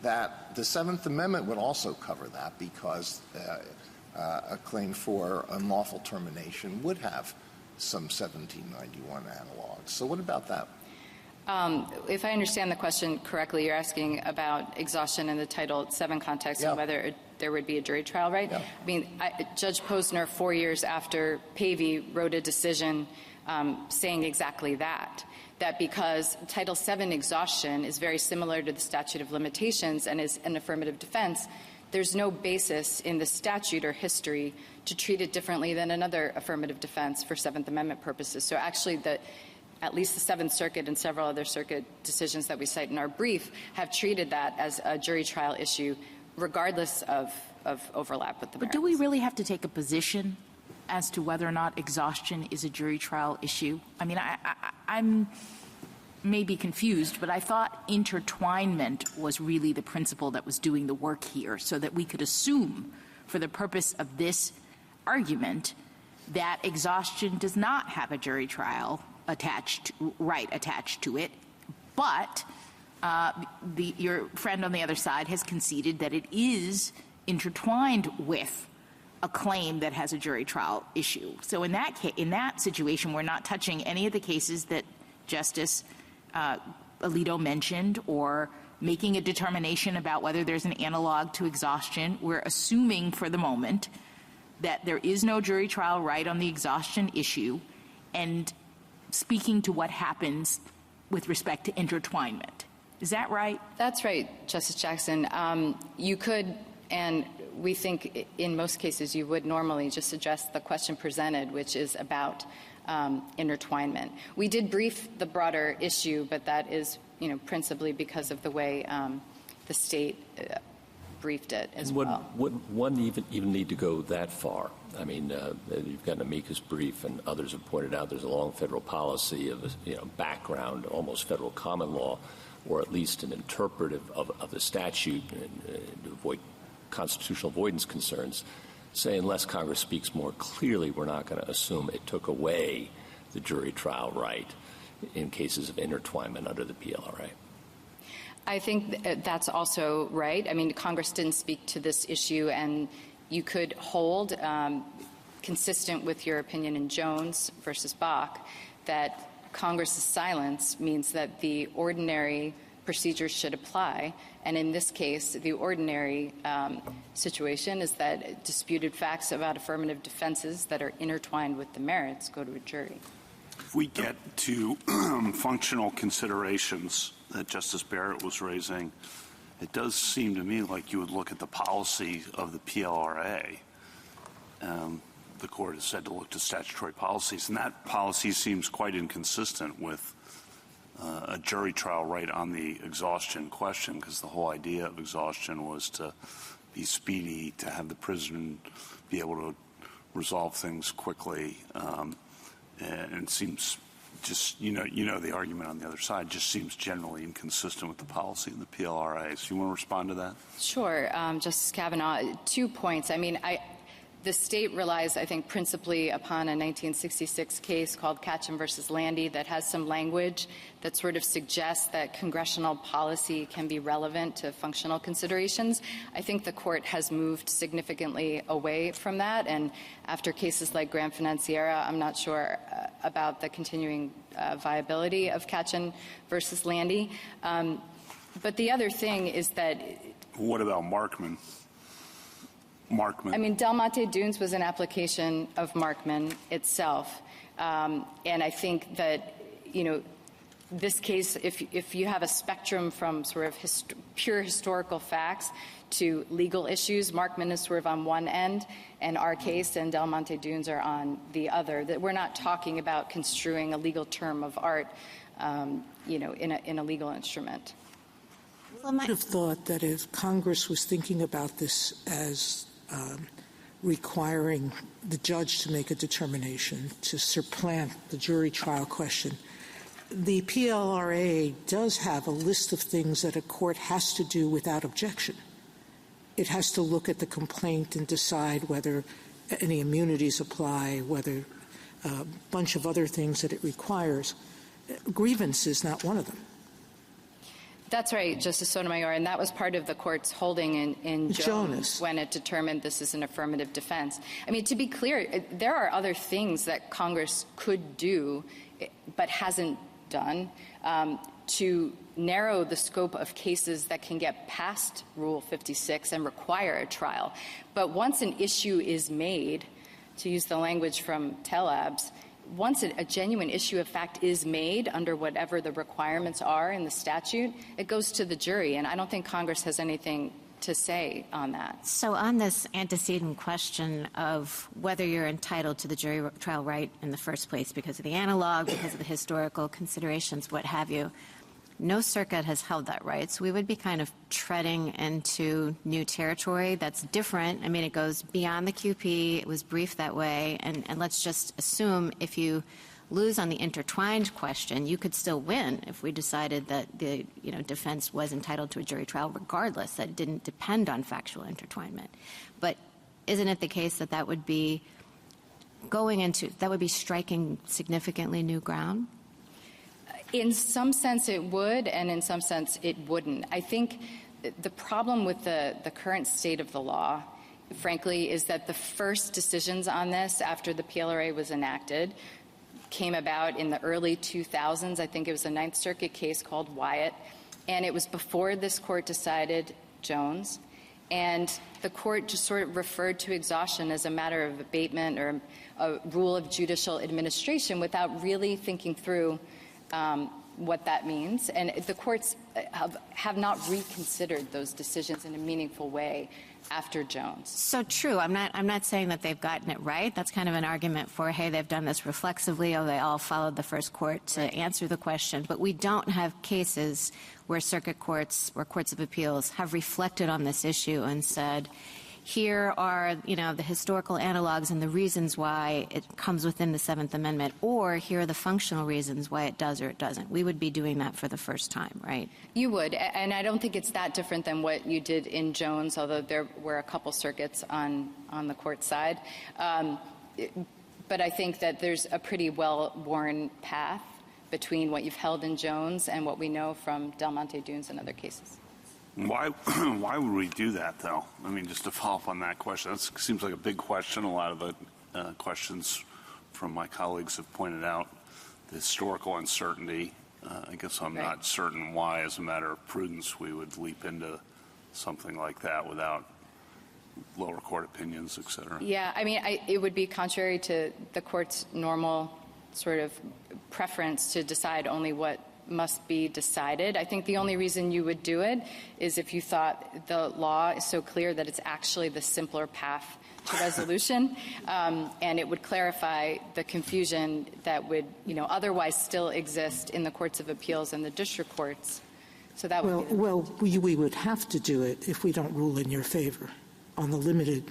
that the Seventh Amendment would also cover that because a claim for unlawful termination would have some 1791 analogs. So what about that? If I understand the question correctly, you're asking about exhaustion in the Title VII context and whether there would be a jury trial, right? Yeah. I mean, Judge Posner, 4 years after Pavey, wrote a decision saying exactly that because Title VII exhaustion is very similar to the statute of limitations and is an affirmative defense, there's no basis in the statute or history to treat it differently than another affirmative defense for Seventh Amendment purposes. So actually, at least the Seventh Circuit and several other circuit decisions that we cite in our brief have treated that as a jury trial issue, regardless of overlap with the merits. But do we really have to take a position as to whether or not exhaustion is a jury trial issue? I mean, I'm maybe confused, but I thought intertwinement was really the principle that was doing the work here, so that we could assume, for the purpose of this argument, that exhaustion does not have a jury trial attached to it, but your friend on the other side has conceded that it is intertwined with a claim that has a jury trial issue. So in that situation, we're not touching any of the cases that Justice Alito mentioned, or making a determination about whether there's an analog to exhaustion. We're assuming for the moment that there is no jury trial right on the exhaustion issue, and speaking to what happens with respect to intertwinement. Is that right? That's right, Justice Jackson. You could, and we think in most cases you would normally just address the question presented, which is about intertwinement. We did brief the broader issue, but that is, principally because of the way the state briefed it as well. Would one even need to go that far? I mean, you've got an amicus brief, and others have pointed out there's a long federal policy of background, almost federal common law, or at least an interpretive of the statute to avoid constitutional avoidance concerns, say unless Congress speaks more clearly, we're not going to assume it took away the jury trial right in cases of intertwinement under the PLRA. I think that's also right. I mean, Congress didn't speak to this issue, and you could hold, consistent with your opinion in Jones versus Bach, that Congress's silence means that the ordinary procedures should apply. And in this case, the ordinary situation is that disputed facts about affirmative defenses that are intertwined with the merits go to a jury. If we get to functional considerations that Justice Barrett was raising, it does seem to me like you would look at the policy of the PLRA. The court has said to look to statutory policies, and that policy seems quite inconsistent with a jury trial right on the exhaustion question, because the whole idea of exhaustion was to be speedy, to have the prison be able to resolve things quickly, and it seems just, the argument on the other side just seems generally inconsistent with the policy of the PLRA. So you want to respond to that? Sure, Justice Kavanaugh. 2 points. I mean, the state relies, I think, principally upon a 1966 case called Catcham versus Landy that has some language that sort of suggests that congressional policy can be relevant to functional considerations. I think the court has moved significantly away from that, and after cases like Grand Financiera, I'm not sure about the continuing viability of Catcham versus Landy. But the other thing is that... What about Markman? I mean, Del Monte Dunes was an application of Markman itself. And I think that, this case, if you have a spectrum from sort of pure historical facts to legal issues, Markman is sort of on one end, and our case and Del Monte Dunes are on the other. That we're not talking about construing a legal term of art, in a legal instrument. I might have thought that if Congress was thinking about this as requiring the judge to make a determination to supplant the jury trial question, the PLRA does have a list of things that a court has to do without objection. It has to look at the complaint and decide whether any immunities apply, whether a bunch of other things that it requires. Grievance is not one of them. That's right, Justice Sotomayor, and that was part of the court's holding in Jones when it determined this is an affirmative defense. I mean, to be clear, there are other things that Congress could do but hasn't done to narrow the scope of cases that can get past Rule 56 and require a trial. But once an issue is made, to use the language from TELABS, once a genuine issue of fact is made under whatever the requirements are in the statute, it goes to the jury. And I don't think Congress has anything to say on that. So on this antecedent question of whether you're entitled to the jury trial right in the first place because of the analog, because of the historical considerations, what have you, no circuit has held that right. So we would be kind of treading into new territory that's different. I mean, it goes beyond the QP. It was briefed that way. And let's just assume if you lose on the intertwined question, you could still win if we decided that the defense was entitled to a jury trial regardless, that it didn't depend on factual intertwinement. But isn't it the case that that would be striking significantly new ground? In some sense it would, and in some sense it wouldn't. I think the problem with the current state of the law, frankly, is that the first decisions on this after the PLRA was enacted came about in the early 2000s. I think it was a Ninth Circuit case called Wyatt, and it was before this court decided Jones. And the court just sort of referred to exhaustion as a matter of abatement or a rule of judicial administration without really thinking through what that means. And the courts have not reconsidered those decisions in a meaningful way after Jones. So true. I'm not saying that they've gotten it right. That's kind of an argument for, hey, they've done this reflexively, or they all followed the first court to answer the question. But we don't have cases where circuit courts or courts of appeals have reflected on this issue and said, here are, the historical analogs and the reasons why it comes within the Seventh Amendment, or here are the functional reasons why it does or it doesn't. We would be doing that for the first time, right? You would, and I don't think it's that different than what you did in Jones, although there were a couple circuits on the court side. But I think that there's a pretty well-worn path between what you've held in Jones and what we know from Del Monte Dunes and other cases. Why would we do that, though? I mean, just to follow up on that question, that seems like a big question. A lot of the questions from my colleagues have pointed out the historical uncertainty. I guess I'm not certain why, as a matter of prudence, we would leap into something like that without lower court opinions, et cetera. Yeah, I mean, it would be contrary to the court's normal sort of preference to decide only what must be decided. I think the only reason you would do it is if you thought the law is so clear that it's actually the simpler path to resolution, and it would clarify the confusion that would, otherwise still exist in the courts of appeals and the district courts. So that would we would have to do it if we don't rule in your favor on the limited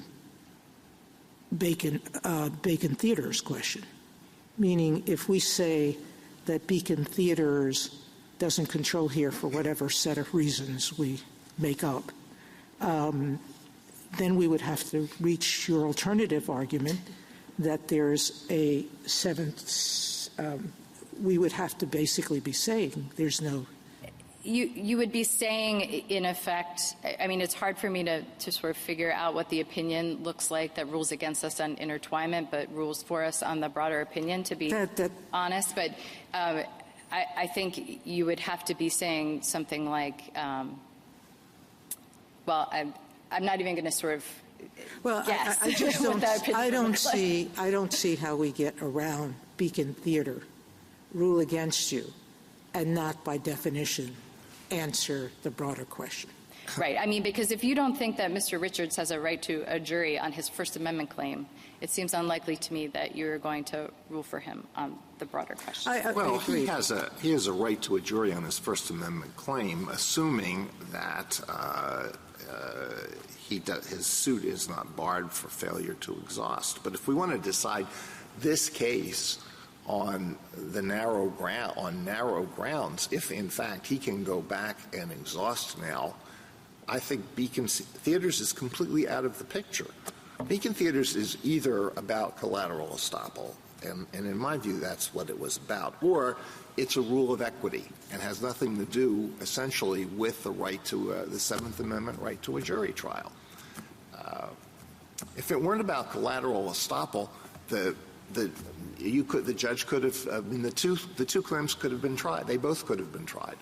Bacon Theaters question, meaning if we say that Beacon Theaters doesn't control here for whatever set of reasons we make up, then we would have to reach your alternative argument that there's a seventh. We would have to basically be saying there's no. You would be saying, in effect, I mean, it's hard for me to sort of figure out what the opinion looks like that rules against us on intertwinement, but rules for us on the broader opinion, to be honest. But I think you would have to be saying something like, well, I'm not even going to sort of guess. I just what that opinion I don't looks like. I don't see how we get around Beacon Theater, rule against you, and not by definition answer the broader question. Right. I mean, because if you don't think that Mr. Richards has a right to a jury on his First Amendment claim, it seems unlikely to me that you're going to rule for him on the broader question. Well, he has a right to a jury on his First Amendment claim, assuming that his suit is not barred for failure to exhaust. But if we want to decide this case on narrow grounds, if in fact he can go back and exhaust now, I think Beacon Theaters is completely out of the picture. Beacon Theaters is either about collateral estoppel, and in my view that's what it was about, or it's a rule of equity and has nothing to do essentially with the right to the Seventh Amendment right to a jury trial. If it weren't about collateral estoppel, the judge could have, the two claims could have been tried. They both could have been tried.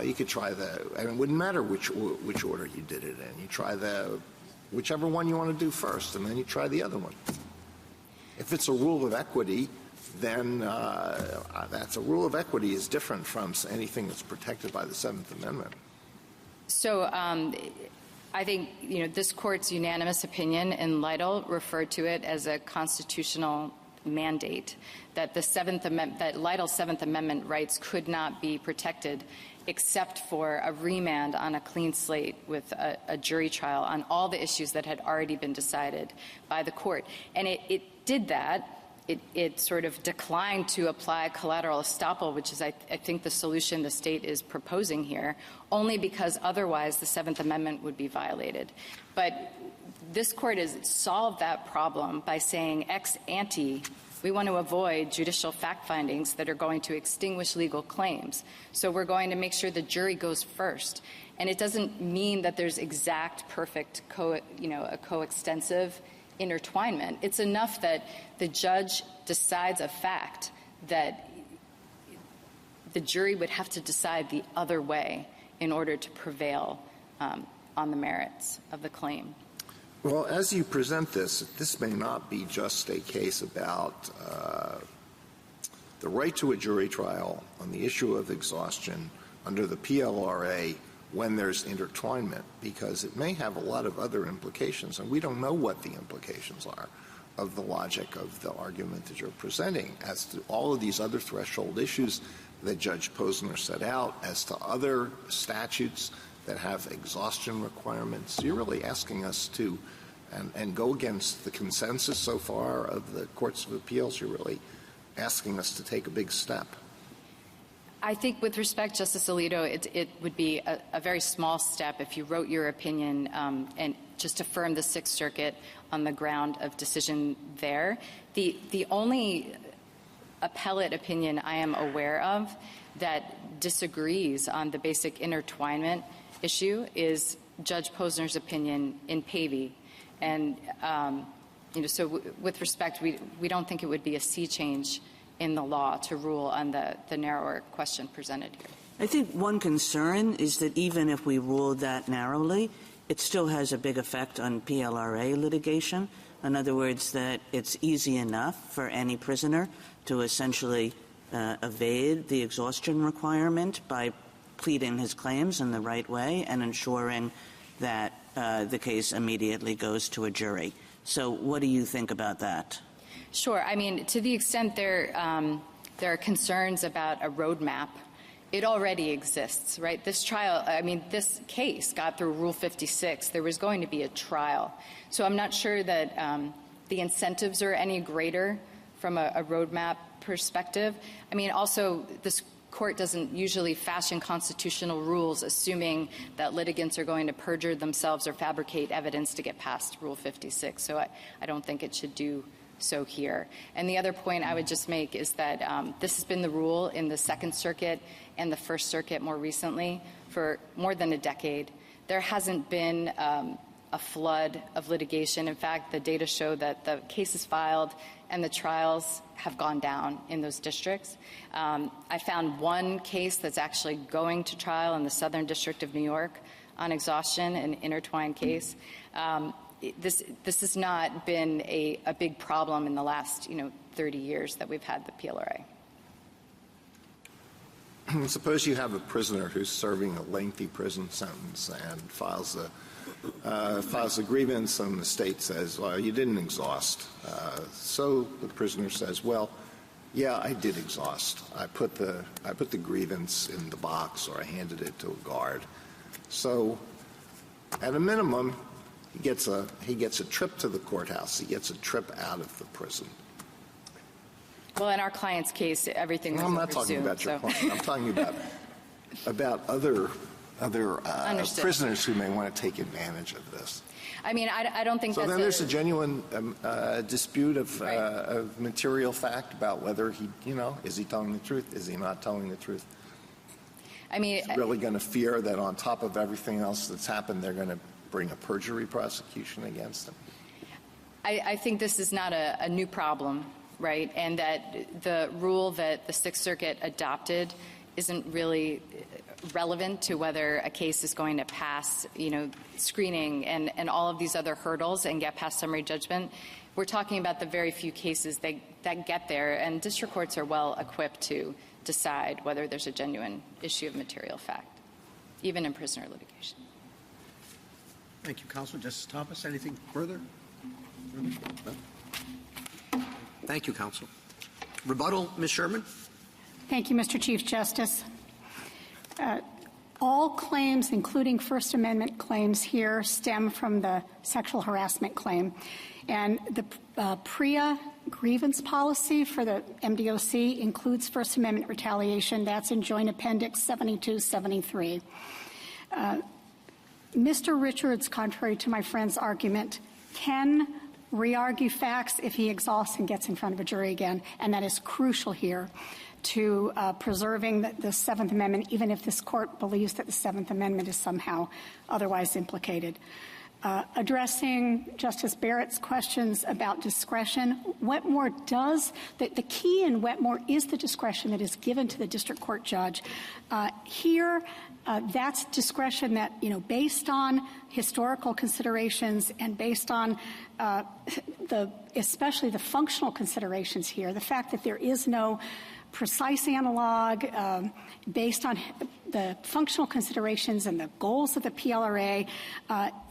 You could try and it wouldn't matter which order you did it in. You try whichever one you want to do first, and then you try the other one. If it's a rule of equity, then that's a rule of equity is different from anything that's protected by the Seventh Amendment. So I think, this court's unanimous opinion in Lytle referred to it as a constitutional mandate that that Lytle's Seventh Amendment rights could not be protected except for a remand on a clean slate with a jury trial on all the issues that had already been decided by the court. And it did that. It sort of declined to apply collateral estoppel, which is, I think, the solution the state is proposing here, only because otherwise the Seventh Amendment would be violated. But this court has solved that problem by saying ex ante, we want to avoid judicial fact findings that are going to extinguish legal claims. So we're going to make sure the jury goes first. And it doesn't mean that there's exact, perfect, a coextensive intertwinement. It's enough that the judge decides a fact that the jury would have to decide the other way in order to prevail on the merits of the claim. Well, as you present this may not be just a case about the right to a jury trial on the issue of exhaustion under the PLRA when there's intertwinement, because it may have a lot of other implications, and we don't know what the implications are of the logic of the argument that you're presenting as to all of these other threshold issues that Judge Posner set out, as to other statutes that have exhaustion requirements. You're really asking us to and go against the consensus so far of the courts of appeals. You're really asking us to take a big step. I think with respect, Justice Alito, it would be a very small step if you wrote your opinion and just affirmed the Sixth Circuit on the ground of decision there. The only appellate opinion I am aware of that disagrees on the basic intertwinement issue is Judge Posner's opinion in Pavey. And, so with respect, we don't think it would be a sea change in the law to rule on the narrower question presented here. I think one concern is that even if we rule that narrowly, it still has a big effect on PLRA litigation. In other words, that it's easy enough for any prisoner to essentially evade the exhaustion requirement by pleading his claims in the right way and ensuring that the case immediately goes to a jury. So what do you think about that? Sure. I mean, to the extent there are concerns about a roadmap, it already exists, right? This case got through Rule 56. There was going to be a trial. So I'm not sure that the incentives are any greater from a roadmap perspective. I mean, also, this court doesn't usually fashion constitutional rules assuming that litigants are going to perjure themselves or fabricate evidence to get past Rule 56. So I don't think it should do so here. And the other point I would just make is that this has been the rule in the Second Circuit and the First Circuit more recently for more than a decade. There hasn't been a flood of litigation. In fact, the data show that the cases filed and the trials have gone down in those districts. I found one case that's actually going to trial in the Southern District of New York on exhaustion, an intertwined case. This has not been a big problem in the last 30 years that we've had the PLRA. Suppose you have a prisoner who's serving a lengthy prison sentence and files a grievance, and the state says, well, you didn't exhaust. So the prisoner says, well, yeah, I did exhaust. I put the grievance in the box, or I handed it to a guard. So at a minimum, he gets a trip to the courthouse. He gets a trip out of the prison. Well, in our client's case, everything was I'm not talking about your client. I'm talking about other prisoners who may want to take advantage of this. I mean, I don't think so. That's then there's a genuine dispute of material fact about whether he, is he telling the truth? Is he not telling the truth? I mean, he's really going to fear that on top of everything else that's happened, they're going to bring a perjury prosecution against him. I think this is not a new problem, right? And that the rule that the Sixth Circuit adopted isn't really relevant to whether a case is going to pass, screening and all of these other hurdles and get past summary judgment. We're talking about the very few cases that get there, and district courts are well equipped to decide whether there's a genuine issue of material fact, even in prisoner litigation. Thank you, Counsel. Justice Thomas, anything further? Thank you, Counsel. Rebuttal, Ms. Sherman. Thank you, Mr. Chief Justice. All claims, including First Amendment claims here, stem from the sexual harassment claim. And the PREA grievance policy for the MDOC includes First Amendment retaliation. That's in Joint Appendix 7273. Mr. Richards, contrary to my friend's argument, can re-argue facts if he exhausts and gets in front of a jury again, and that is crucial here to preserving the Seventh Amendment, even if this court believes that the Seventh Amendment is somehow otherwise implicated. Addressing Justice Barrett's questions about discretion, Wetmore does, the key in Wetmore is the discretion that is given to the district court judge. Here, that's discretion that, based on historical considerations and based on especially the functional considerations here, the fact that there is no precise analog based on the functional considerations and the goals of the PLRA,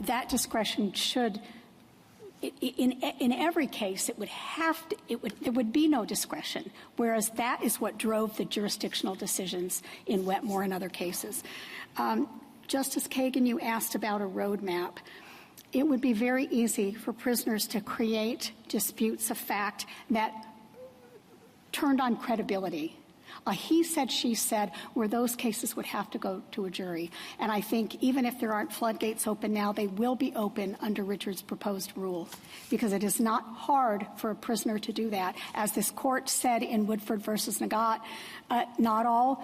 that discretion should, in every case, there would be no discretion, whereas that is what drove the jurisdictional decisions in Wetmore and other cases. Justice Kagan, you asked about a roadmap. It would be very easy for prisoners to create disputes of fact that turned on credibility. He said, she said, where those cases would have to go to a jury. And I think even if there aren't floodgates open now, they will be open under Richard's proposed rule, because it is not hard for a prisoner to do that. As this court said in Woodford versus Nagat,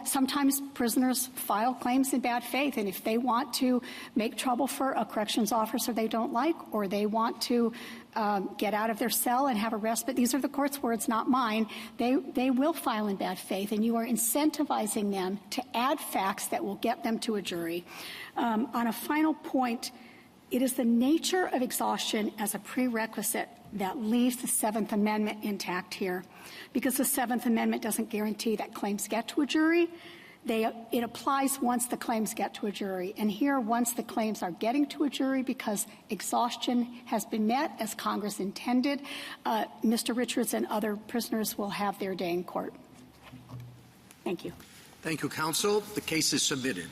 sometimes prisoners file claims in bad faith, and if they want to make trouble for a corrections officer they don't like, or they want to get out of their cell and have a respite, these are the court's words, not mine, they will file in bad faith, and you are incentivizing them to add facts that will get them to a jury. On a final point, it is the nature of exhaustion as a prerequisite that leaves the Seventh Amendment intact here, because the Seventh Amendment doesn't guarantee that claims get to a jury. It applies once the claims get to a jury. And here, once the claims are getting to a jury because exhaustion has been met as Congress intended, Mr. Richards and other prisoners will have their day in court. Thank you. Thank you, counsel. The case is submitted.